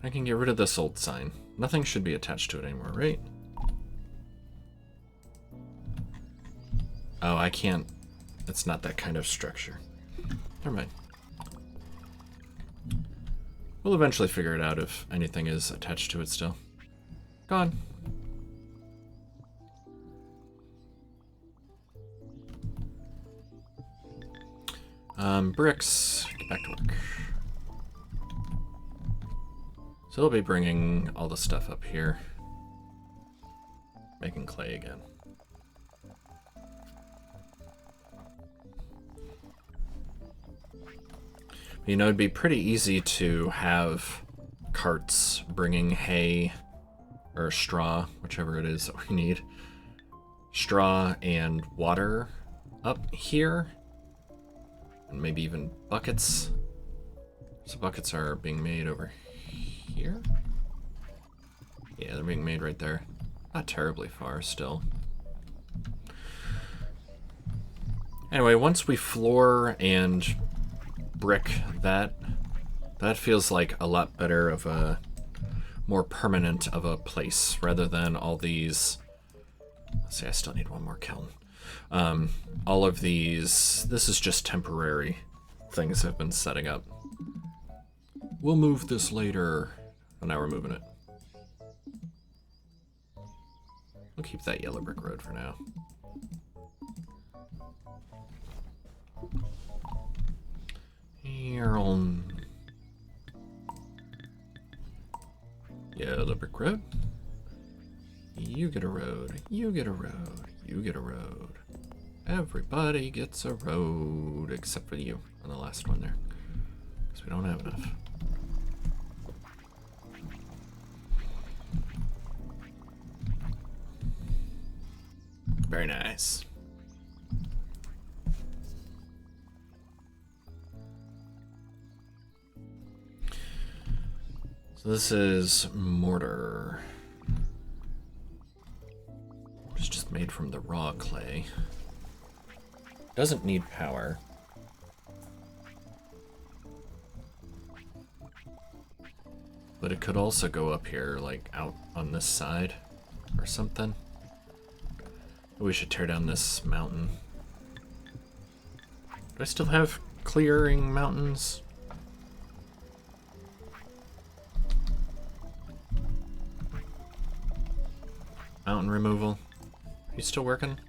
I can get rid of this old sign. Nothing should be attached to it anymore, right? Oh, I can't. It's not that kind of structure. Never mind. We'll eventually figure it out if anything is attached to it still. Gone. Bricks. Get back to work. So they'll be bringing all the stuff up here. Making clay again. You know, it'd be pretty easy to have carts bringing hay or straw, whichever it is that we need. Straw and water up here. And maybe even buckets. So buckets are being made over here? Yeah, they're being made right there. Not terribly far still. Anyway, once we floor and brick that feels like a lot better of a more permanent of a place rather than all these. Let's see, I still need one more kiln. All of these, this is just temporary things I've been setting up. We'll move this later. Oh, now we're moving it. We'll keep that yellow brick road for now. Here on yellow brick road. You get a road. You get a road. You get a road. Everybody gets a road except for you on the last one there, because we don't have enough. Very nice. So this is mortar. It's just made from the raw clay. Doesn't need power. But it could also go up here, like out on this side or something. We should tear down this mountain. Do I still have clearing mountains? Mountain removal. Are you still working?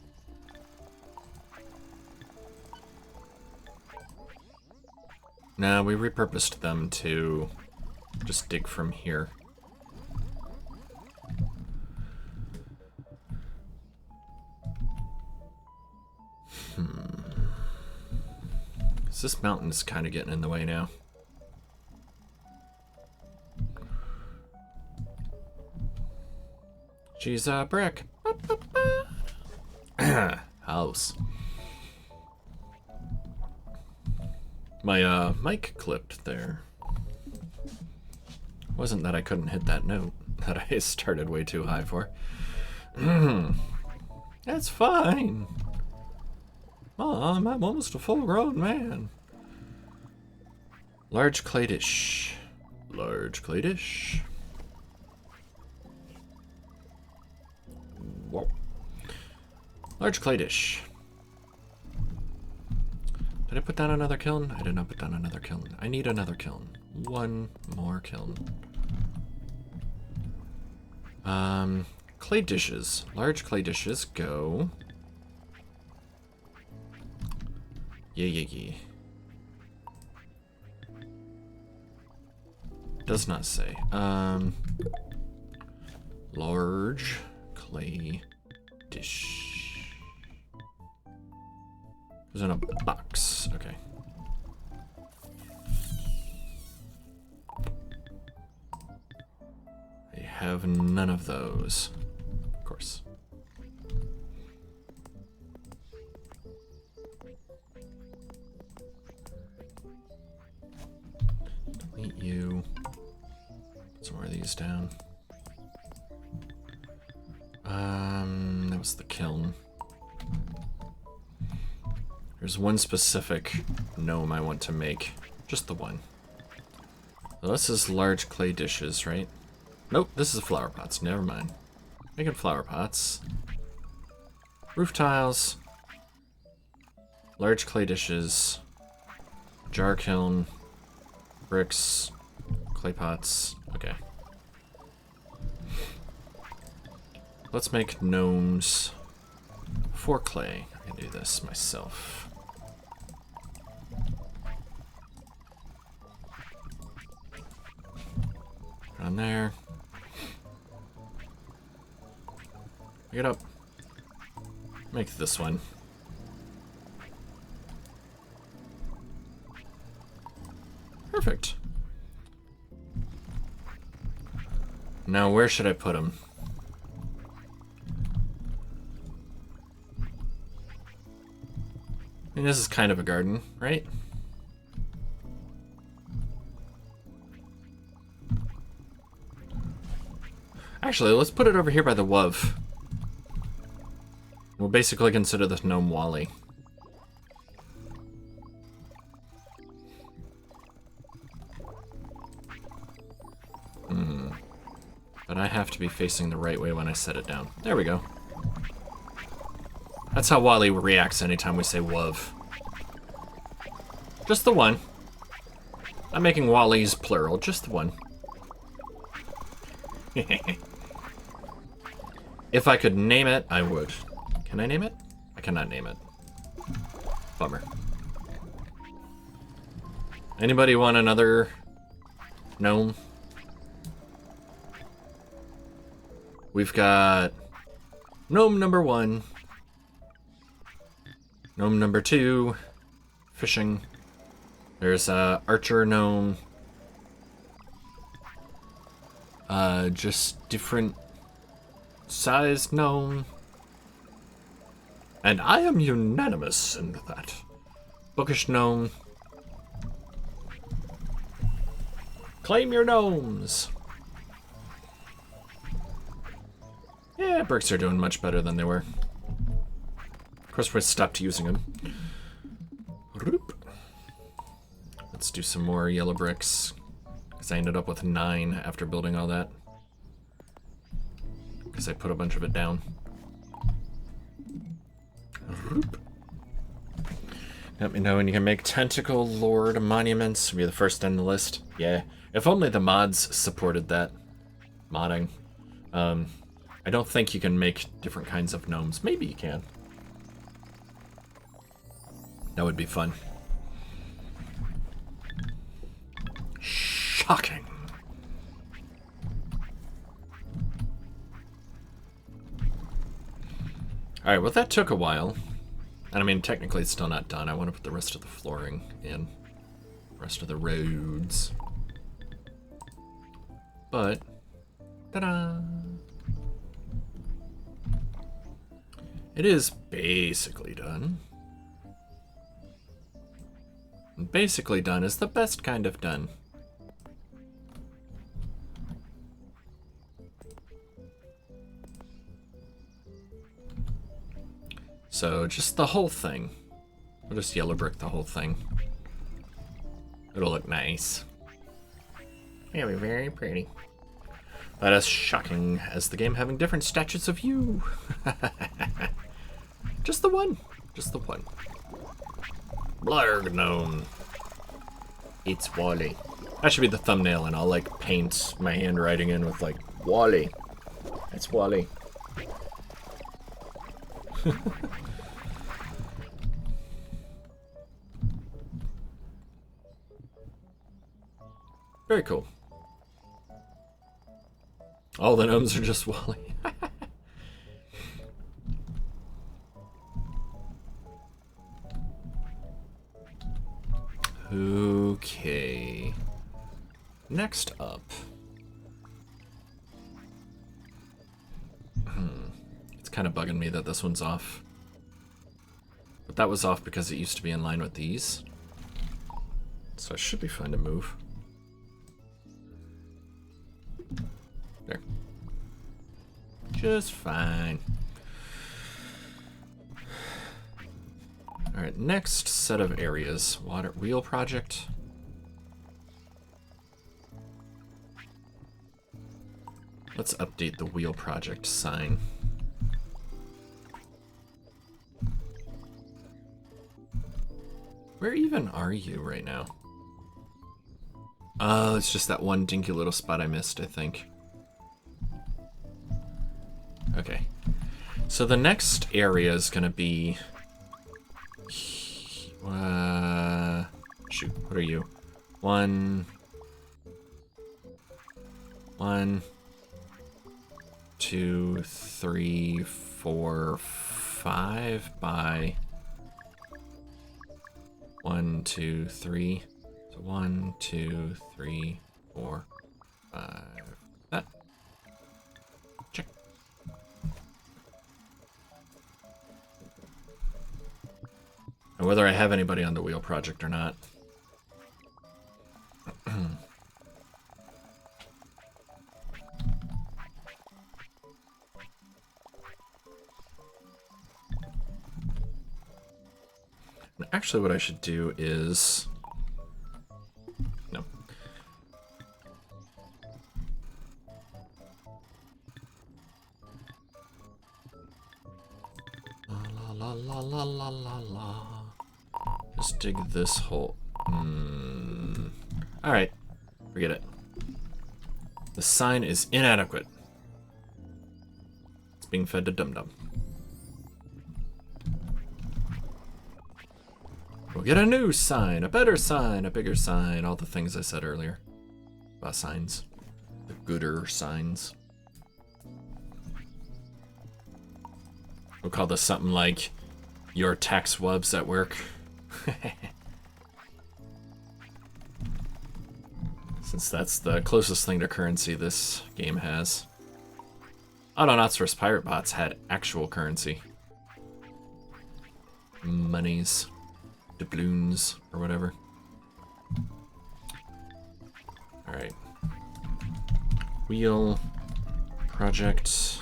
No, we repurposed them to just dig from here. So this mountain's kind of getting in the way now. She's a brick. House. My mic clipped there. Wasn't that I couldn't hit that note that I started way too high for. That's fine. Mom, I'm almost a full-grown man. Large clay dish. Large clay dish. Whoa. Large clay dish. Did I put down another kiln? I did not put down another kiln. I need another kiln. One more kiln. Clay dishes. Large clay dishes go. Yeah. Does not say. Large clay dish. It's in a box. Okay. I have none of those. Of course. Delete you. Put some more of these down. That was the kiln. There's one specific gnome I want to make. Just the one. Well, this is large clay dishes, right? Nope, this is flower pots. Never mind. Making flower pots. Roof tiles. Large clay dishes. Jar kiln. Bricks. Clay pots. Okay. Let's make gnomes for clay. I can do this myself. On there. Pick it up. Make this one. Perfect. Now where should I put them? I mean, this is kind of a garden, right? Actually, let's put it over here by the WUV. We'll basically consider this gnome Wally. But I have to be facing the right way when I set it down. There we go. That's how Wally reacts anytime we say WUV. Just the one. I'm making Wally's plural, just the one. If I could name it, I would. Can I name it? I cannot name it. Bummer. Anybody want another gnome? We've got gnome number 1. Gnome number 2. Fishing. There's archer gnome. Just different sized gnome. And I am unanimous in that. Bookish gnome. Claim your gnomes. Yeah, bricks are doing much better than they were. Of course, we stopped using them. Let's do some more yellow bricks. Because I ended up with 9 after building all that. Because I put a bunch of it down. Let me know when you can make Tentacle Lord monuments. Be the first on the list. Yeah. If only the mods supported that. Modding. I don't think you can make different kinds of gnomes. Maybe you can. That would be fun. Shocking. Alright, well that took a while. And I mean, technically it's still not done. I want to put the rest of the flooring in. Rest of the roads. But, ta-da! It is basically done. And basically done is the best kind of done. So just the whole thing. We'll just yellow brick the whole thing. It'll look nice. It'll be very pretty. But as shocking as the game having different statues of you. Just the one. Just the one. Blurg gnome. It's Wally. That should be the thumbnail, and I'll like paint my handwriting in with like Wally. That's Wally. Very cool. All the gnomes are just Wally. Okay. Next up. It's kind of bugging me that this one's off. But that was off because it used to be in line with these. So it should be fine to move. There. Just fine. Alright, next set of areas. Water wheel project. Let's update the wheel project sign. Where even are you right now? Oh, it's just that one dinky little spot I missed, I think. Okay. So the next area is gonna be... shoot, what are you? 1, 2, 3, 4, 5 by 1, 2, 3. So 1, 2, 3, 4, 5. That. Check. And whether I have anybody on the wheel project or not. Actually, what I should do is... No. La la la la la la la. Just dig this hole. Alright. Forget it. The sign is inadequate. It's being fed to Dum Dum. We'll get a new sign, a better sign, a bigger sign, all the things I said earlier about signs. The gooder signs. We'll call this something like your tax wubs at work. Since that's the closest thing to currency this game has. Autonauts vs. Pirate Bots had actual currency. Monies. Doubloons, or whatever. Alright. Wheel. Project.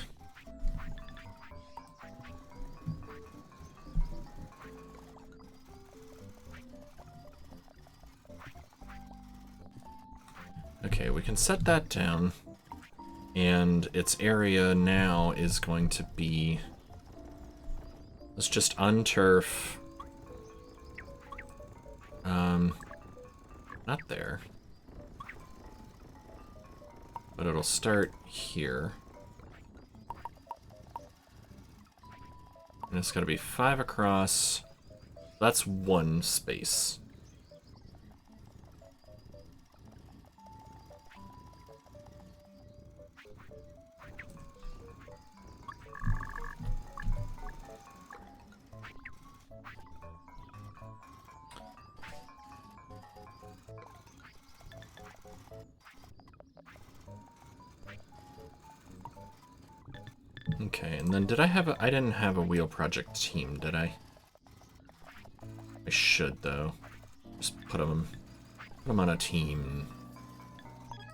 Okay, we can set that down. And its area now is going to be... Let's just unturf... not there. But it'll start here. And it's gotta be 5 across. That's 1 space. Okay, and then did I have I didn't have a wheel project team, did I? I should, though. Just put them on a team.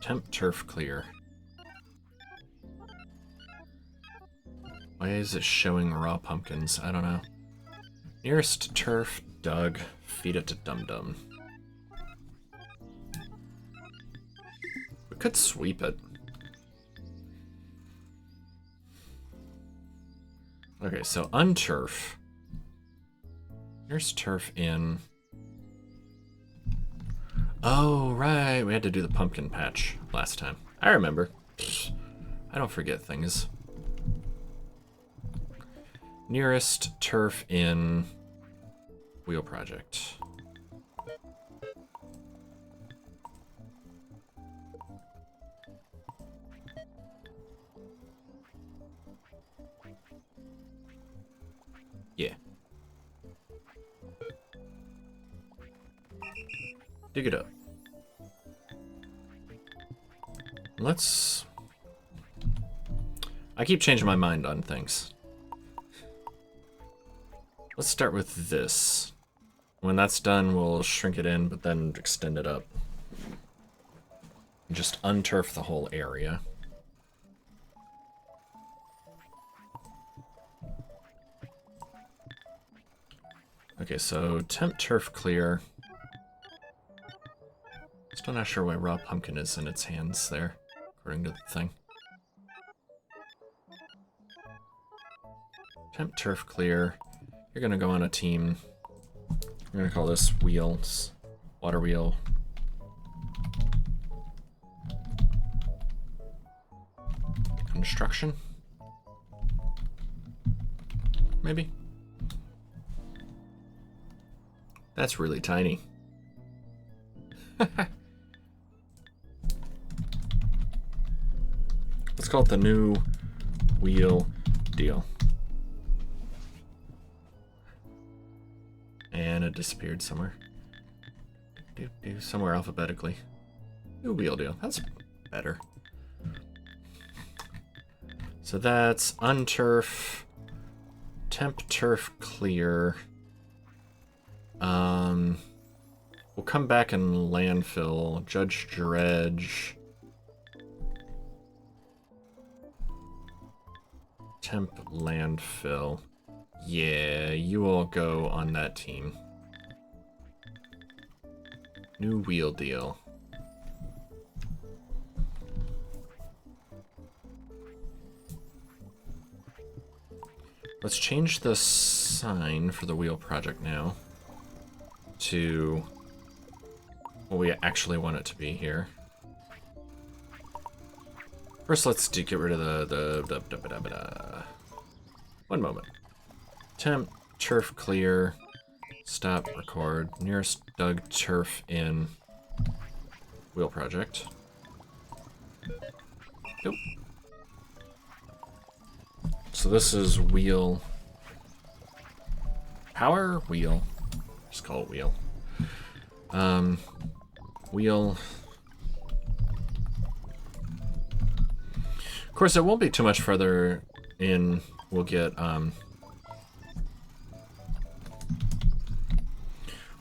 Temp turf clear. Why is it showing raw pumpkins? I don't know. Nearest turf, dug. Feed it to Dum Dum. We could sweep it. Okay, so unturf. Here's turf in. Oh, right. We had to do the pumpkin patch last time. I remember. I don't forget things. Nearest turf in wheel project. Yeah. Dig it up. Let's... I keep changing my mind on things. Let's start with this. When that's done, we'll shrink it in, but then extend it up. Just unturf the whole area. Okay, so temp turf clear. Still not sure why raw pumpkin is in its hands there, according to the thing. Temp turf clear. You're gonna go on a team. We're gonna call this wheels. Water wheel. Construction? Maybe? That's really tiny. Let's call it the new wheel deal. And it disappeared somewhere. Somewhere alphabetically. New wheel deal. That's better. So that's unturf, temp turf clear. We'll come back and landfill, judge dredge. Temp landfill. Yeah, you all go on that team. New wheel deal. Let's change the sign for the wheel project now to what we actually want it to be here. First, let's get rid of the. One moment. Temp, turf clear, stop, record. Nearest dug turf in wheel project. Nope. So this is wheel. Power wheel. Just call it wheel. Wheel. Of course, it won't be too much further in. We'll get, we're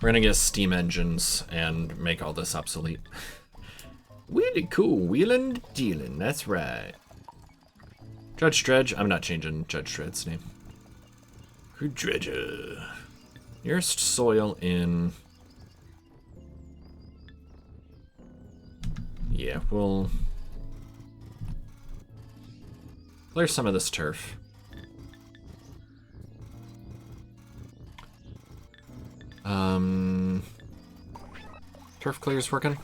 gonna get steam engines and make all this obsolete. Really cool, wheelin' dealin', that's right. Judge Dredge, I'm not changing Judge Dredge's name. Who Dredger? Nearest soil in... Yeah, we'll... clear some of this turf. Turf clear's working?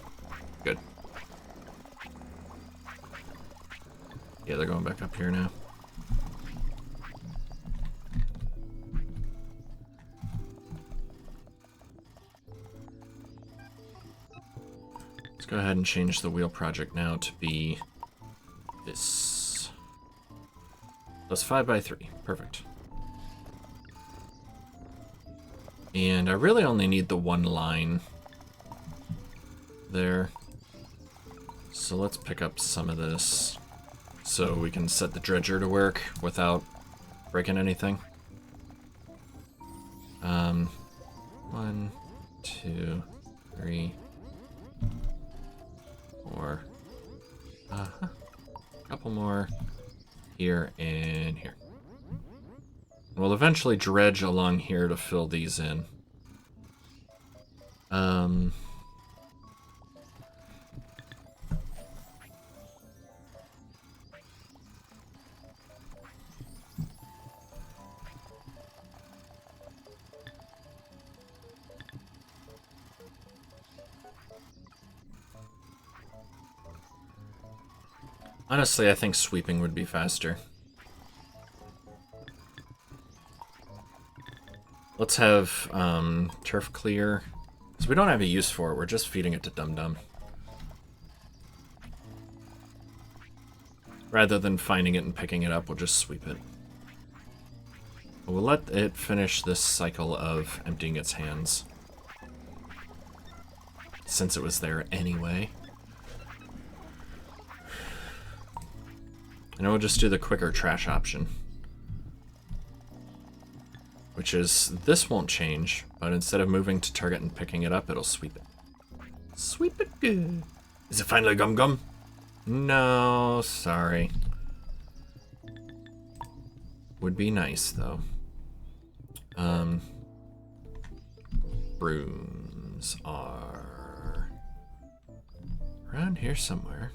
Good. Yeah, they're going back up here now. Let's go ahead and change the wheel project now to be this. That's 5x3. Perfect. And I really only need the one line there. So let's pick up some of this so we can set the dredger to work without breaking anything. 1, 2, 3, 4. Couple more here and here. We'll eventually dredge along here to fill these in. Honestly, I think sweeping would be faster. Let's have turf clear. So we don't have a use for it, we're just feeding it to Dum Dum. Rather than finding it and picking it up, we'll just sweep it. We'll let it finish this cycle of emptying its hands. Since it was there anyway. And we'll just do the quicker trash option. Which is, this won't change, but instead of moving to target and picking it up, it'll sweep it. Sweep it good. Is it finally Gum Gum? No, sorry. Would be nice, though. Brooms are around here somewhere.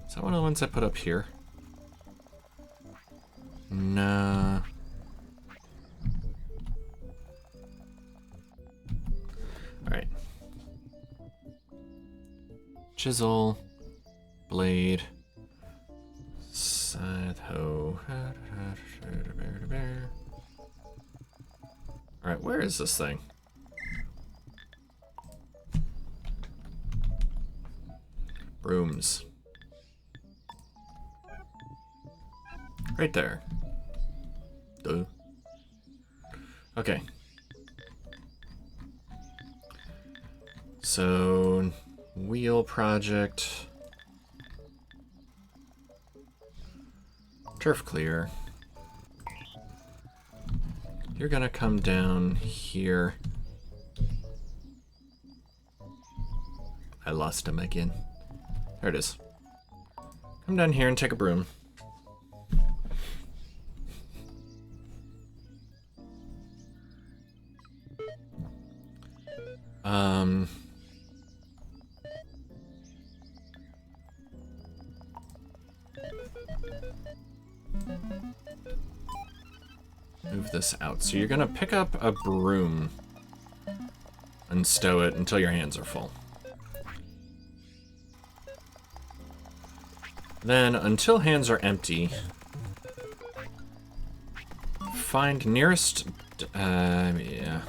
Is that one of the ones I put up here? Nah. Alright. Chisel. Blade. Scythe hoe. Alright, where is this thing? Brooms. Right there. Duh. Okay. So, wheel project. Turf clear. You're gonna come down here. I lost him again. There it is. Come down here and take a broom. Move this out. So you're gonna pick up a broom and stow it until your hands are full. Then, until hands are empty, find nearest... yeah.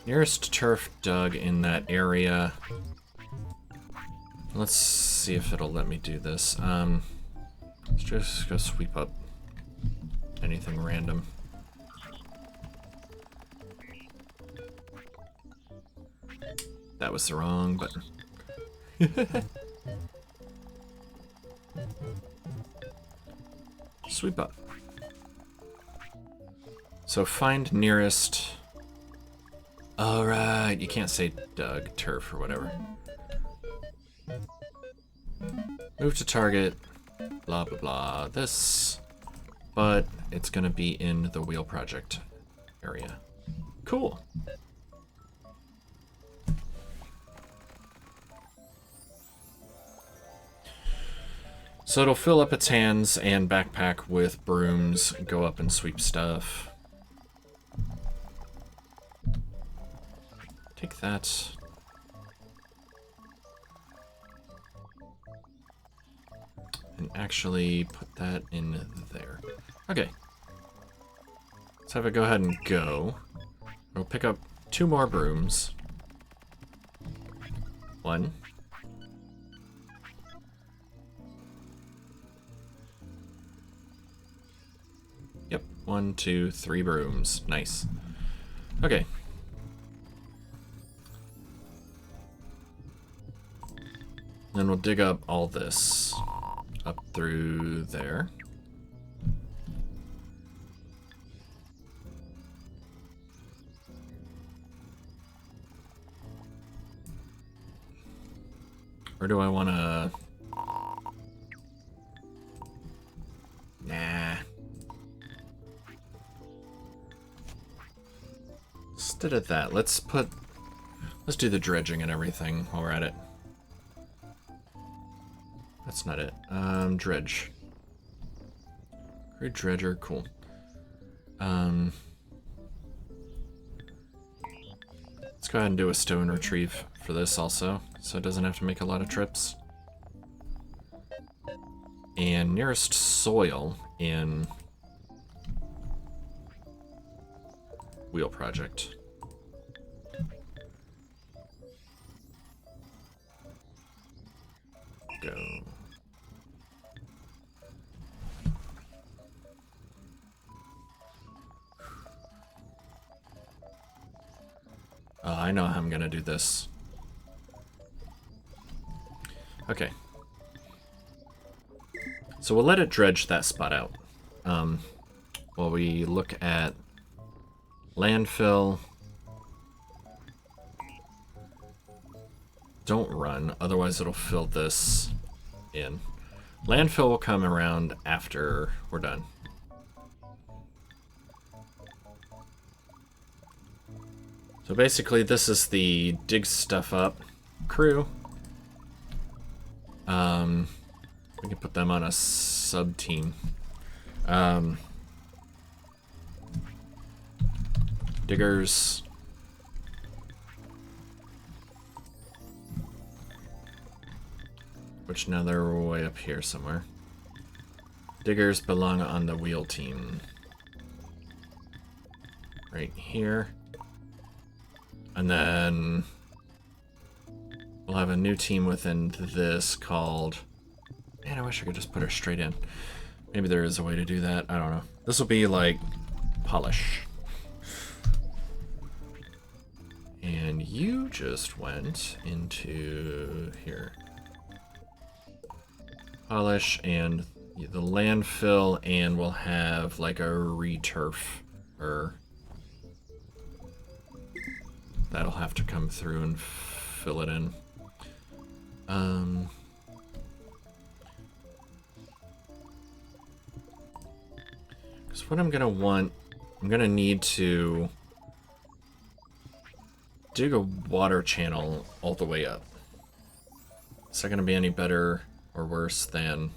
Nearest turf dug in that area. Let's see if it'll let me do this. Let's just go sweep up anything random. That was the wrong button. Sweep up. So find nearest... Alright, you can't say dug, turf, or whatever. Move to target, blah blah blah, this. But it's gonna be in the wheel project area. Cool. So it'll fill up its hands and backpack with brooms, go up and sweep stuff. Take that. And actually put that in there. Okay. Let's have it go ahead and go. We'll pick up 2 more brooms. 1. Yep, 1, 2, 3 brooms. Nice. Okay. Then we'll dig up all this up through there. Or do I want to... Nah. Instead of that, let's do the dredging and everything while we're at it. That's not it. Dredge. Great dredger, cool. Let's go ahead and do a stow and retrieve for this also, so it doesn't have to make a lot of trips. And nearest soil in wheel project. Go. I know how I'm gonna do this. Okay. So we'll let it dredge that spot out. While we look at landfill. Don't run, otherwise it'll fill this in. Landfill will come around after we're done. So basically this is the dig stuff up crew. We can put them on a sub-team. Diggers. Which now they're way up here somewhere. Diggers belong on the wheel team. Right here. And then we'll have a new team within this called... Man, I wish I could just put her straight in. Maybe there is a way to do that. I don't know. This will be like polish. And you just went into here. Polish and the landfill, and we'll have like a returf, or that'll have to come through and fill it in. Because what I'm gonna want, I'm gonna need to dig a water channel all the way up. Is that gonna be any better or worse than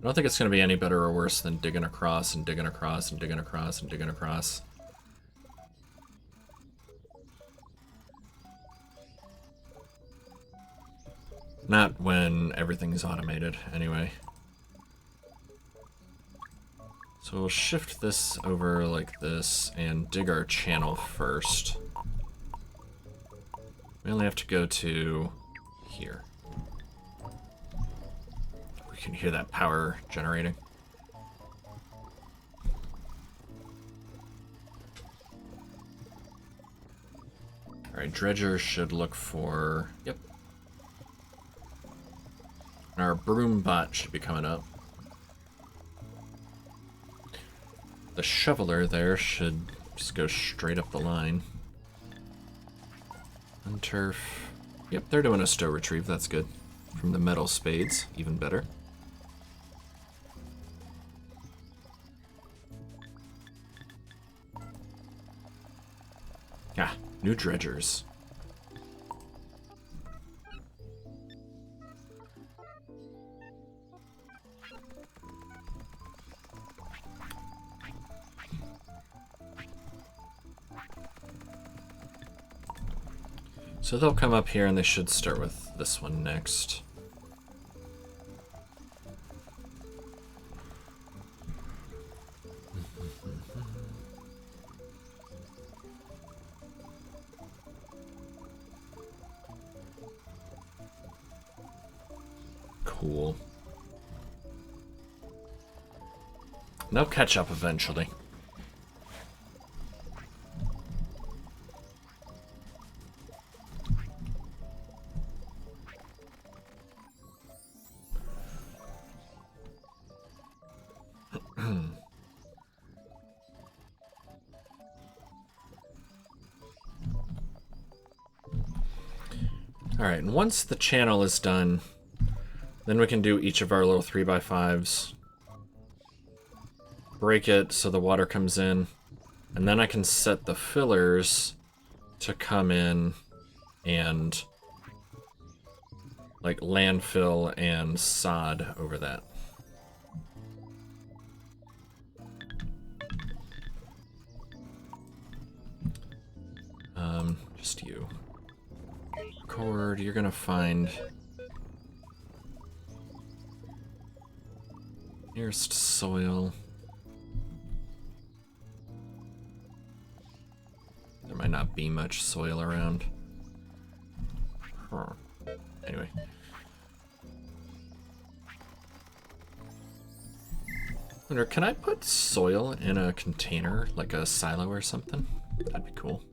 I don't think it's going to be any better or worse than digging across and digging across and digging across and digging across. Not when everything's automated, anyway. So we'll shift this over like this and dig our channel first. We only have to go to here. We can hear that power generating. Alright, dredger should look for... Yep. Our broom bot should be coming up. The shoveler there should just go straight up the line. Unturf. Yep, they're doing a stow retrieve, that's good. From the metal spades, even better. Ah, new dredgers. So they'll come up here and they should start with this one next. Cool. They'll catch up eventually. Alright, and once the channel is done, then we can do each of our little 3x5s. Break it so the water comes in, and then I can set the fillers to come in and like landfill and sod over that. Just you. Cord, you're gonna find nearest soil. There might not be much soil around. Huh. Anyway. Wonder, can I put soil in a container, like a silo or something? That'd be cool.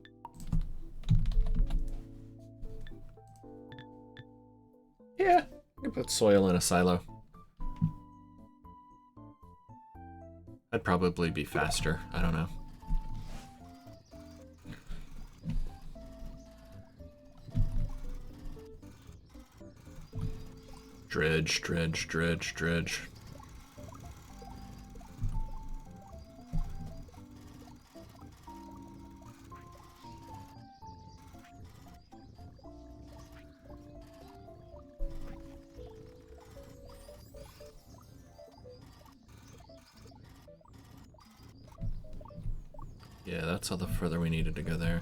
Yeah, I can put soil in a silo. That'd probably be faster. I don't know. Dredge, dredge, dredge, dredge. Yeah, that's all the further we needed to go there.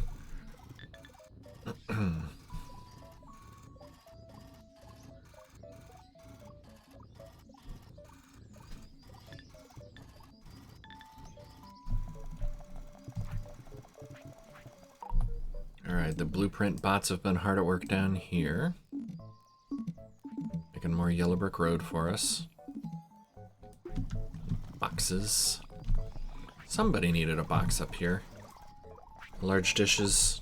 Alright, the blueprint bots have been hard at work down here. Making more yellow brick road for us. Boxes. Somebody needed a box up here. Large dishes.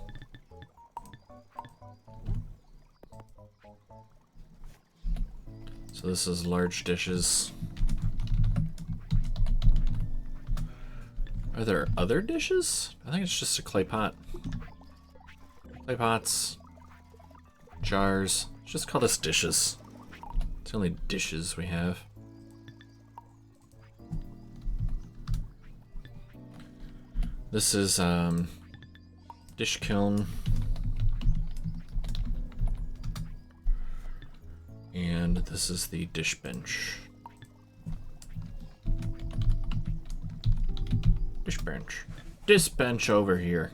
So this is large dishes. Are there other dishes? I think it's just a clay pot. Clay pots. Jars. Let's just call this dishes. It's the only dishes we have. This is dish kiln, and this is the dish bench. bench. This bench over here.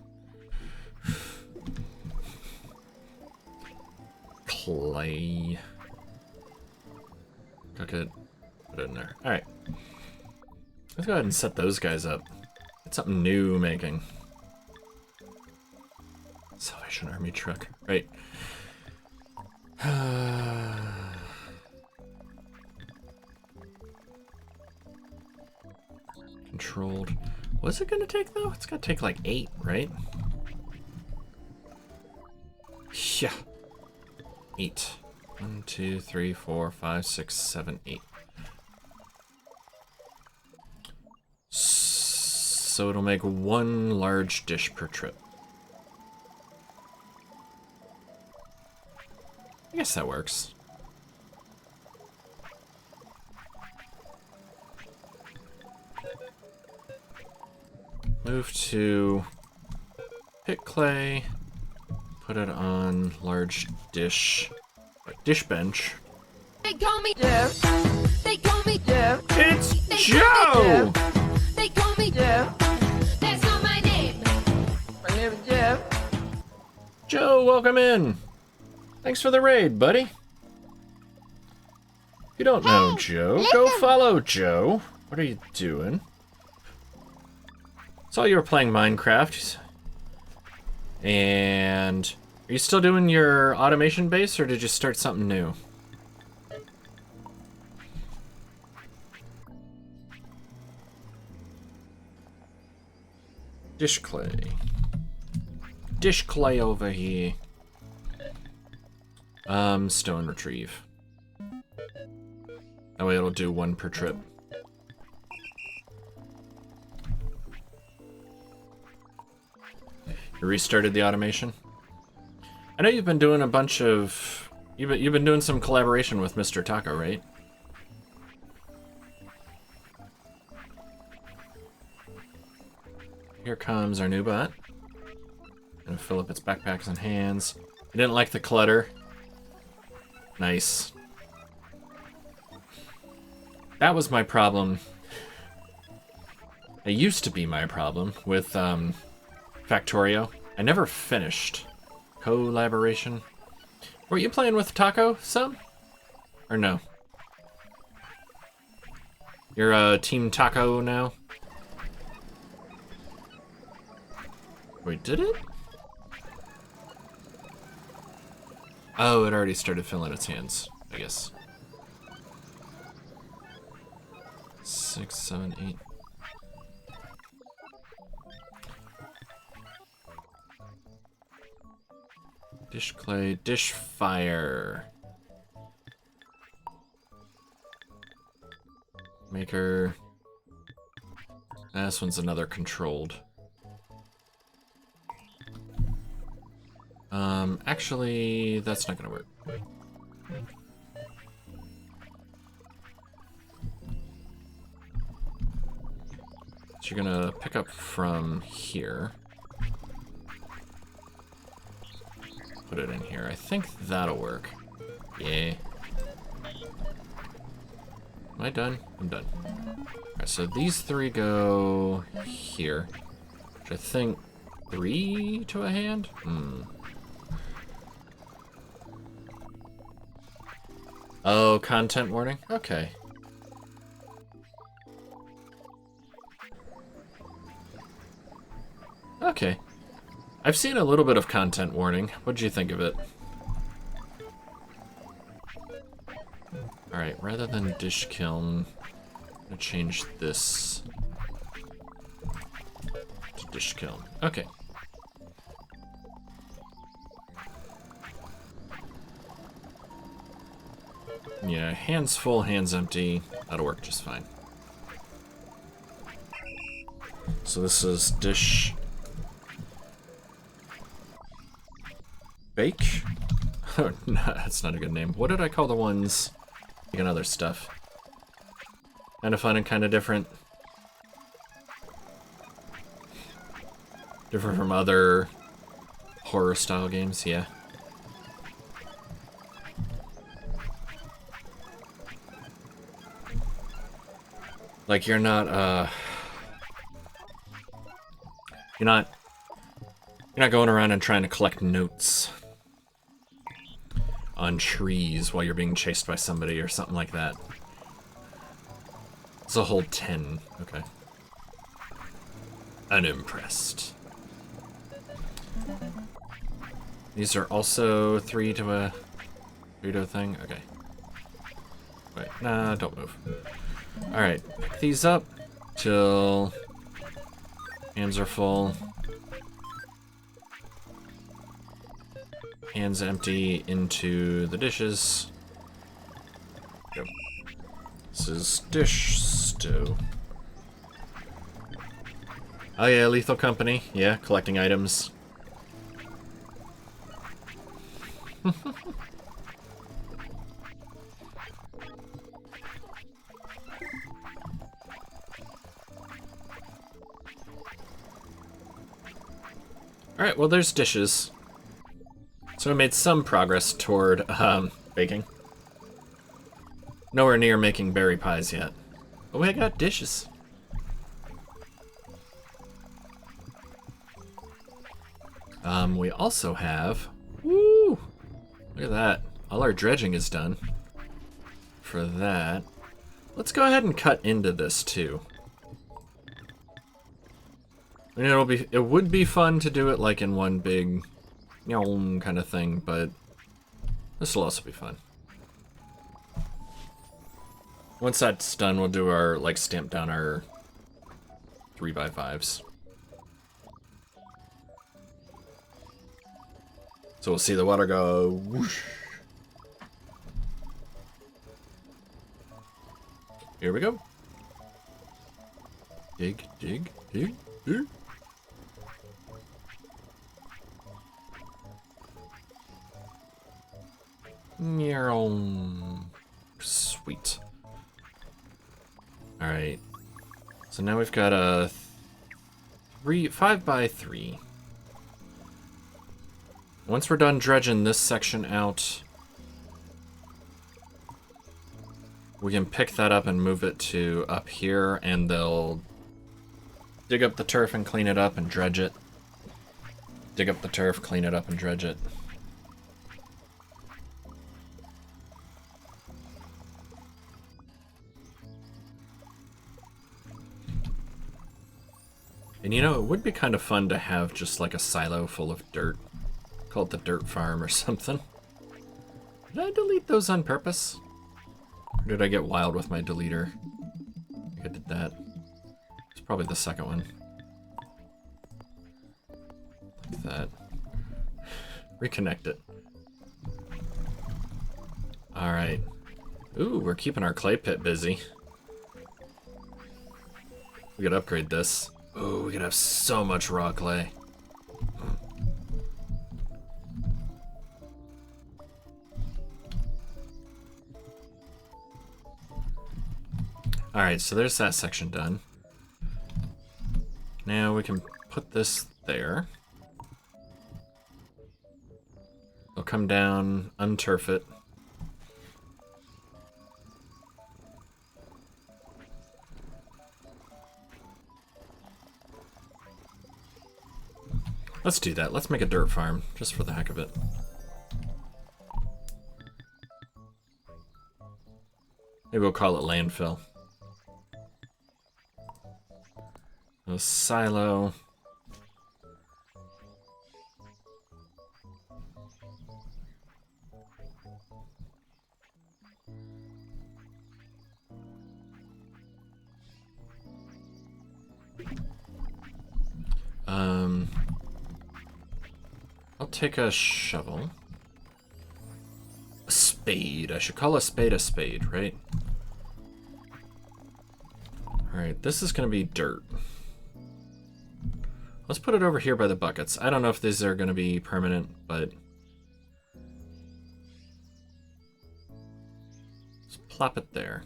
Clay. Cook it. Put it in there. Alright. Let's go ahead and set those guys up. Get something new making. Salvation Army truck. Right. Controlled. What's it gonna take though? It's gonna take like 8, right? Yeah. 8. 1, 2, 3, 4, 5, 6, 7, 8. So it'll make 1 large dish per trip. I guess that works. Move to pick clay, put it on large dish bench. They call me Jeff. They call me Jeff. It's They Joe! They call me Jeff. That's not my name. My name is Jeff. Joe, welcome in. Thanks for the raid, buddy. If you don't know Joe, go follow Joe. What are you doing? Saw you were playing Minecraft. And are you still doing your automation base, or did you start something new? Dish clay. Dish clay over here. Stone retrieve. That way it'll do 1 per trip. You restarted the automation? I know you've been doing a bunch of... You've been doing some collaboration with Mr. Taco, right? Here comes our new bot. Gonna fill up its backpacks and hands. You didn't like the clutter. Nice. That was my problem. It used to be my problem with Factorio. I never finished. Collaboration. Were you playing with Taco some? Or no? You're Team Taco now? Wait, did it? Oh, it already started filling its hands, I guess. 6, 7, 8. Dish clay, dish fire. Maker. This one's another controlled. Actually, that's not gonna work. So you're gonna pick up from here. Put it in here. I think that'll work. Yeah. Am I done? I'm done. Alright, so these 3 go here. Which I think 3 to a hand? Oh, content warning? Okay. Okay. I've seen a little bit of content warning. What'd you think of it? Alright, rather than dish kiln, I'm gonna change this to dish kiln. Okay. Yeah, hands full, hands empty. That'll work just fine. So this is dish... Bake? Oh, no, that's not a good name. What did I call the ones making other stuff? Kind of fun and kind of different. Different from other horror-style games, yeah. Like, you're not, You're not going around and trying to collect notes on trees while you're being chased by somebody or something like that. It's a whole 10. Okay. Unimpressed. These are also 3 to a thing? Okay. Wait, nah, don't move. Alright, pick these up till hands are full. Hands empty into the dishes. Go. This is dish stew. Oh yeah, Lethal Company. Yeah, collecting items. Alright, well there's dishes. So we made some progress toward baking. Nowhere near making berry pies yet. But we got dishes. We also have... Woo! Look at that. All our dredging is done. For that. Let's go ahead and cut into this too. I mean, it would be fun to do it like in one big kind of thing, but this will also be fun. Once that's done, we'll do our, like, stamp down our 3x5s. So we'll see the water go whoosh. Here we go. Dig, dig, dig, dig. Sweet. Alright. So now we've got a 5x3. Once we're done dredging this section out, we can pick that up and move it to up here, and they'll dig up the turf and clean it up and dredge it. Dig up the turf, clean it up and dredge it. And you know, it would be kind of fun to have just like a silo full of dirt. Call it the dirt farm or something. Did I delete those on purpose? Or did I get wild with my deleter? I think I did that. It's probably the second one. Like that. Reconnect it. Alright. Ooh, we're keeping our clay pit busy. We could upgrade this. Ooh, we could have so much raw clay. Alright, so there's that section done. Now we can put this there. I'll come down, unturf it. Let's do that. Let's make a dirt farm, just for the heck of it. Maybe we'll call it landfill. A silo. I'll take a shovel. A spade. I should call a spade, right? Alright, this is gonna be dirt. Let's put it over here by the buckets. I don't know if these are gonna be permanent, but let's plop it there.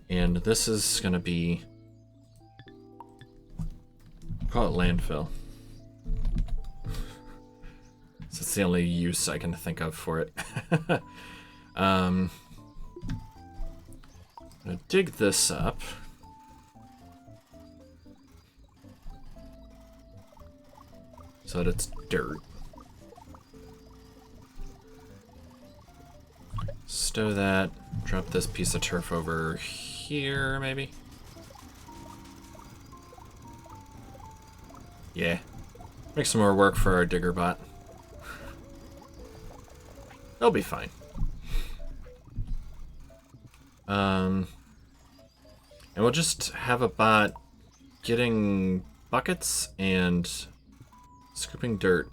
And this is gonna be, call it landfill. So it's the only use I can think of for it. I'm gonna dig this up. so that it's dirt. Stow that. Drop this piece of turf over here, maybe? Yeah. Make some more work for our digger bot. They'll be fine. And we'll just have a bot getting buckets and scooping dirt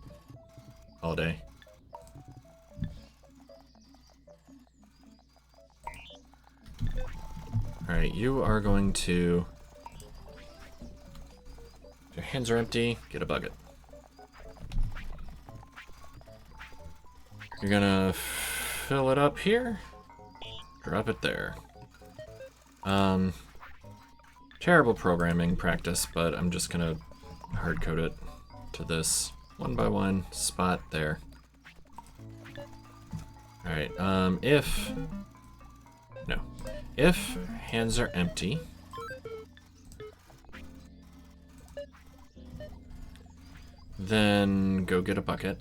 all day. Alright, you are going to... Your hands are empty, get a bucket. You're gonna fill it up here, drop it there. Terrible programming practice, but I'm just gonna hard code it to this one by one spot there. Alright, if hands are empty, then go get a bucket.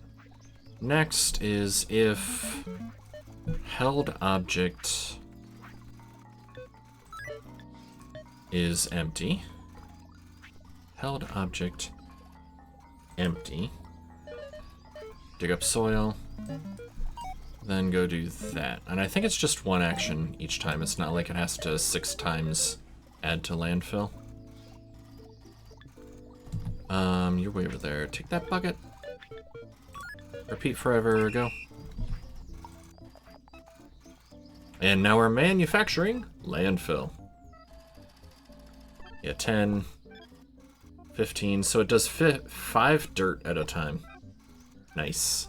Next is if held object is empty. Held object empty. Dig up soil. Then go do that. And I think it's just one action each time. It's not like it has to 6 times add to landfill. You're way over there. Take that bucket. Repeat forever, go. And now we're manufacturing landfill. Yeah, 10, 15, so it does 5 dirt at a time. Nice.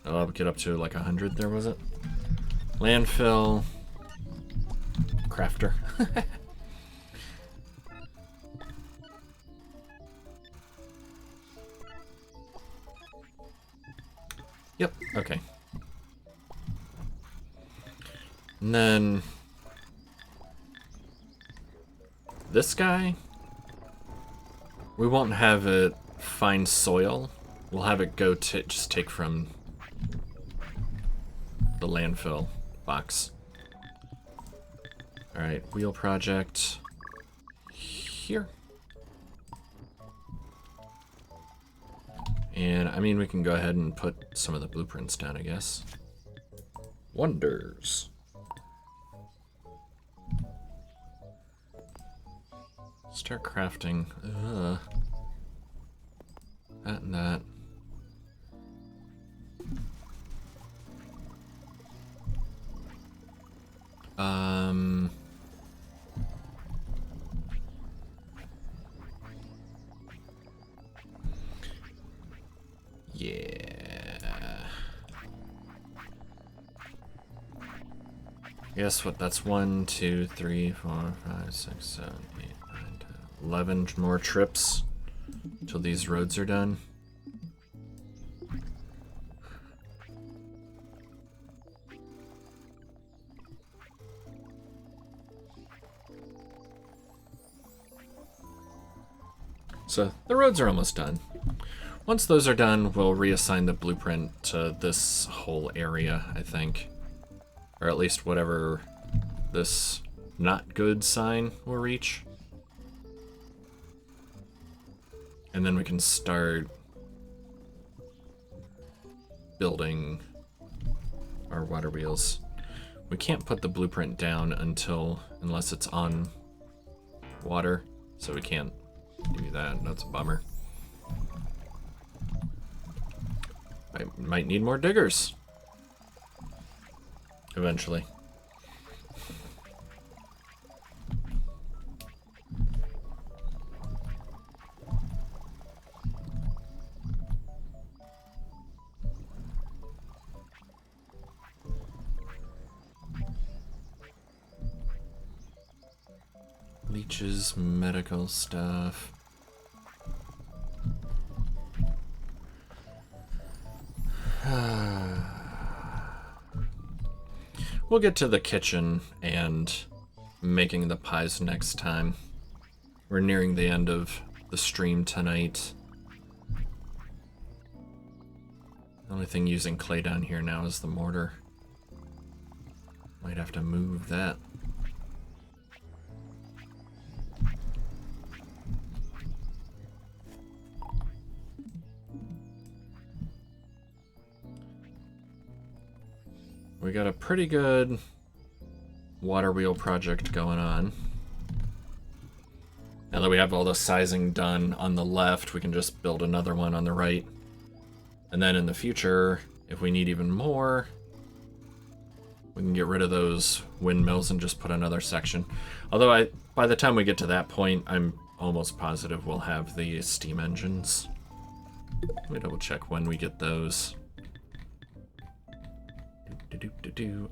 Oh, I'll get up to like 100 there, was it? Landfill. Crafter. Yep, okay. And then this guy, we won't have it find soil. We'll have it go to just take from the landfill box. All right, wheel project here. And I mean, we can go ahead and put some of the blueprints down, I guess. Wonders. Start crafting. That and that. Yeah. Guess what? That's 1, 2, 3, 4, 5, 6, 7, 8, 9, 10, 11 more trips till these roads are done. So the roads are almost done. Once those are done, we'll reassign the blueprint to this whole area, I think. Or at least whatever this not good sign will reach. And then we can start building our water wheels. We can't put the blueprint down unless it's on water, so we can't do that. That's a bummer. I might need more diggers eventually. Leeches, medical stuff. We'll get to the kitchen and making the pies next time. We're nearing the end of the stream tonight. The only thing using clay down here now is the mortar. Might have to move that. We got a pretty good water wheel project going on. Now that we have all the sizing done on the left, we can just build another one on the right. And then in the future, if we need even more, we can get rid of those windmills and just put another section. Although by the time we get to that point, I'm almost positive we'll have the steam engines. Let me double check when we get those.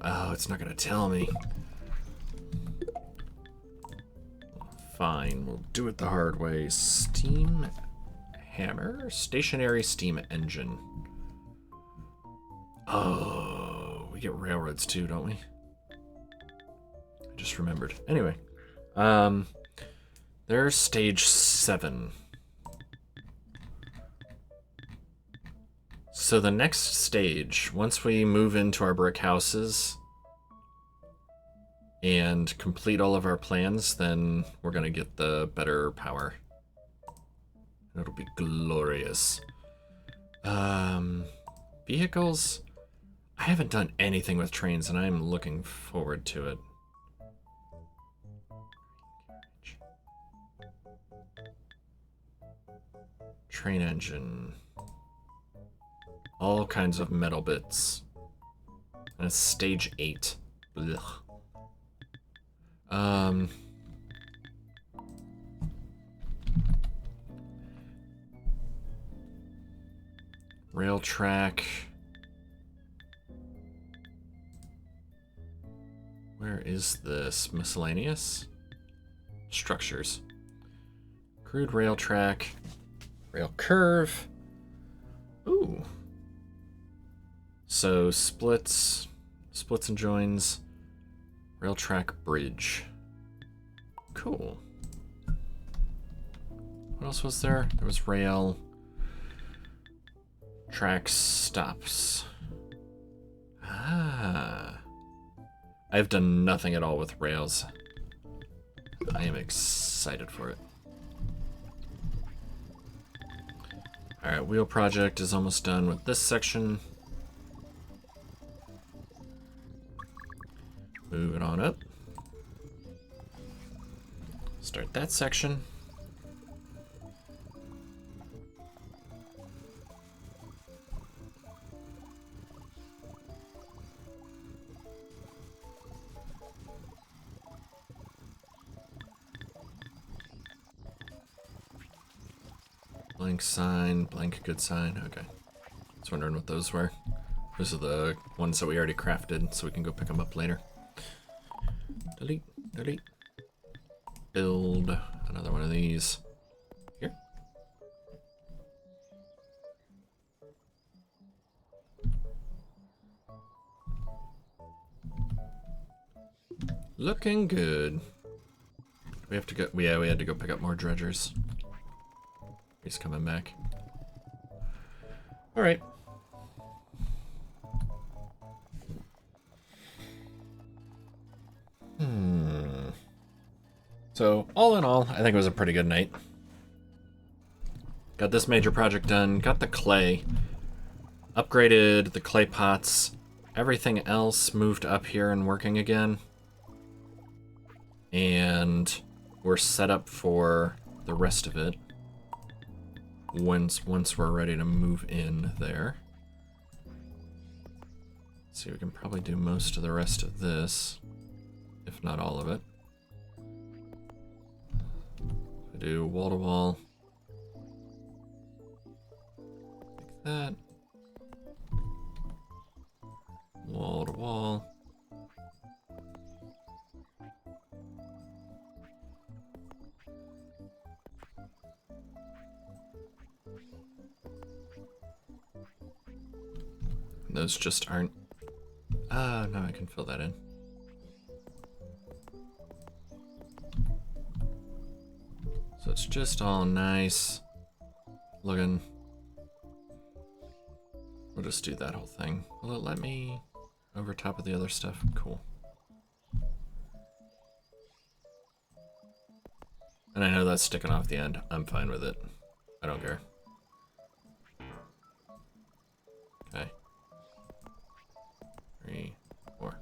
Oh, it's not gonna tell me. Fine, we'll do it the hard way. Steam hammer? Stationary steam engine. Oh, we get railroads too, don't we? I just remembered. Anyway, there's stage 7. So the next stage, once we move into our brick houses and complete all of our plans, then we're gonna get the better power. It'll be glorious. Vehicles? I haven't done anything with trains, and I'm looking forward to it. Train engine. All kinds of metal bits. And it's stage 8. Ugh. Rail track. Where is this? Miscellaneous? Structures. Crude rail track. Rail curve. Ooh. So splits and joins. Rail track bridge. Cool. What else was there? There was rail. Track stops. Ah. I've done nothing at all with rails. I am excited for it. Alright, wheel project is almost done with this section. Moving on up. Start that section. Blank sign, blank good sign. Okay. I was wondering what those were. Those are the ones that we already crafted, so we can go pick them up later. Delete, delete. Build another one of these. Here. Looking good. We have to go. Yeah, we had to go pick up more dredgers. He's coming back. All right. So, all in all, I think it was a pretty good night. Got this major project done, got the clay, upgraded the clay pots, everything else moved up here and working again. And we're set up for the rest of it once we're ready to move in there. Let's see, we can probably do most of the rest of this, if not all of it. Do wall to wall, like that, wall to wall. Those just aren't. No, I can fill that in. So it's just all nice looking. We'll just do that whole thing. Will it let me over top of the other stuff? Cool. And I know that's sticking off the end. I'm fine with it. I don't care. Okay. 3, 4.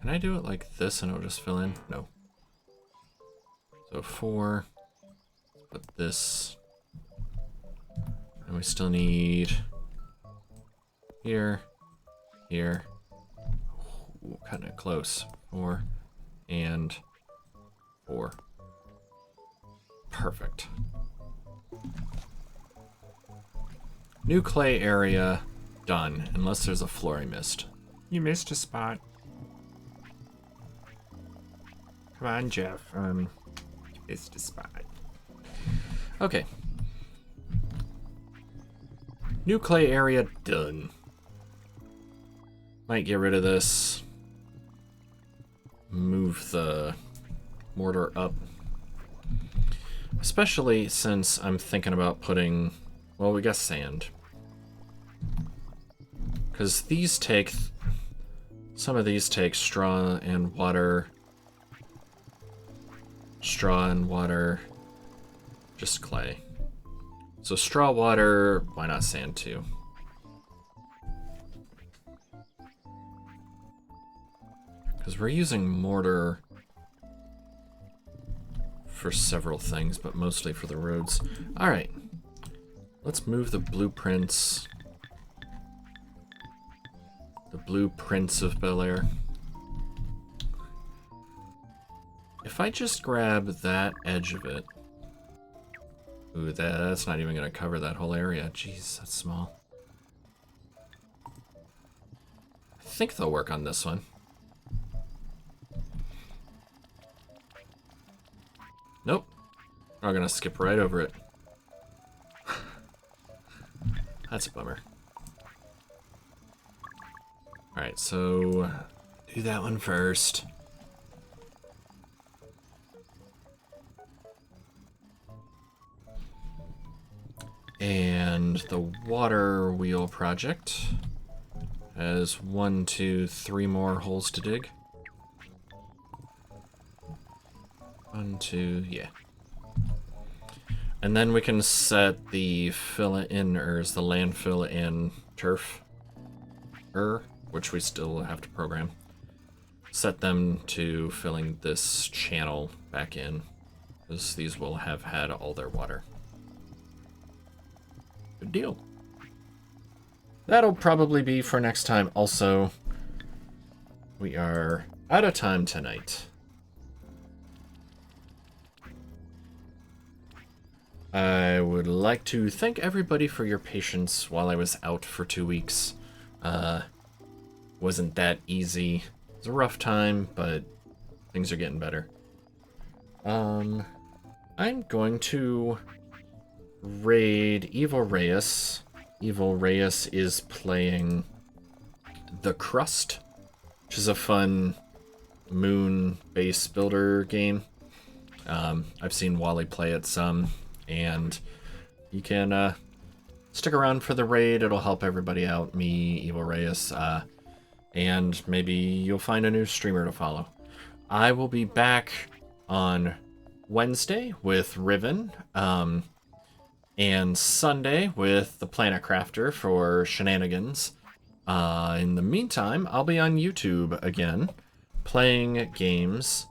Can I do it like this and it'll just fill in? No. So 4. Put this. And we still need here, here. Ooh, cutting it close. 4 and 4. Perfect. New clay area done, unless there's a flurry mist. You missed a spot. Come on, Jeff. You missed a spot. Okay. New clay area done. Might get rid of this. Move the mortar up. Especially since I'm thinking about putting, well, we got sand. Because these take, some of these take straw and water. Straw and water. Just clay. So straw, water, why not sand too? Because we're using mortar for several things, but mostly for the roads. Alright. Let's move the blueprints. The blueprints of Bel Air. If I just grab that edge of it. Ooh, that's not even going to cover that whole area. Jeez, that's small. I think they'll work on this one. Nope. We're going to skip right over it. That's a bummer. Alright, so do that one first. And the water wheel project has 1, 2, 3 more holes to dig. 1, 2, yeah. And then we can set the fill-in-ers, the landfill and turf, which we still have to program. Set them to filling this channel back in, because these will have had all their water. Good deal. That'll probably be for next time. Also, we are out of time tonight. I would like to thank everybody for your patience while I was out for 2 weeks. Wasn't that easy. It was a rough time, but things are getting better. I'm going to raid Evil Reyes. Evil Reyes is playing The Crust, which is a fun moon base builder game. I've seen Wally play it some, and you can stick around for the raid. It'll help everybody out, me, Evil Reyes, and maybe you'll find a new streamer to follow. I will be back on Wednesday with Riven, and Sunday with the Planet Crafter for shenanigans. In the meantime, I'll be on YouTube again, playing games.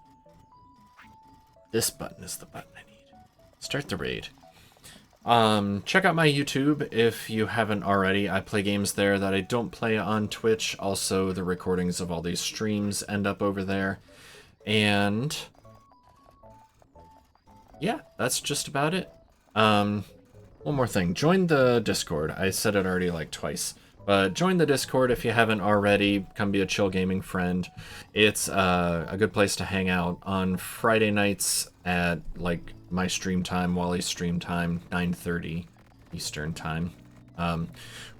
This button is the button I need. Start the raid. Check out my YouTube if you haven't already. I play games there that I don't play on Twitch. Also, the recordings of all these streams end up over there. And yeah, that's just about it. One more thing. Join the Discord. I said it already like twice. But join the Discord if you haven't already. Come be a chill gaming friend. It's a good place to hang out on Friday nights at like my stream time, Wally's stream time, 9:30 Eastern time.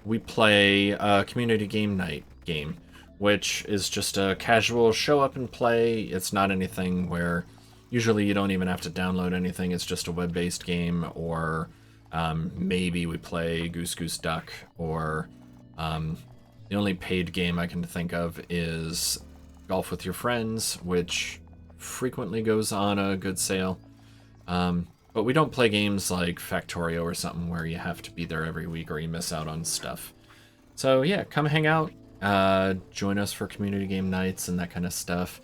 We play a community game night game, which is just a casual show up and play. It's not anything where usually you don't even have to download anything. It's just a web-based game or Maybe we play Goose Goose Duck, or the only paid game I can think of is Golf with Your Friends, which frequently goes on a good sale. But we don't play games like Factorio or something where you have to be there every week or you miss out on stuff. So yeah, come hang out, join us for community game nights and that kind of stuff.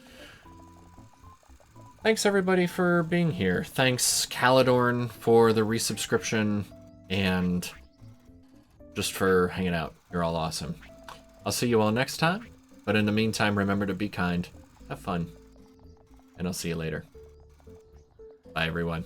Thanks everybody for being here. Thanks Calidorn for the resubscription and just for hanging out. You're all awesome. I'll see you all next time, but in the meantime, remember to be kind, have fun, and I'll see you later. Bye everyone.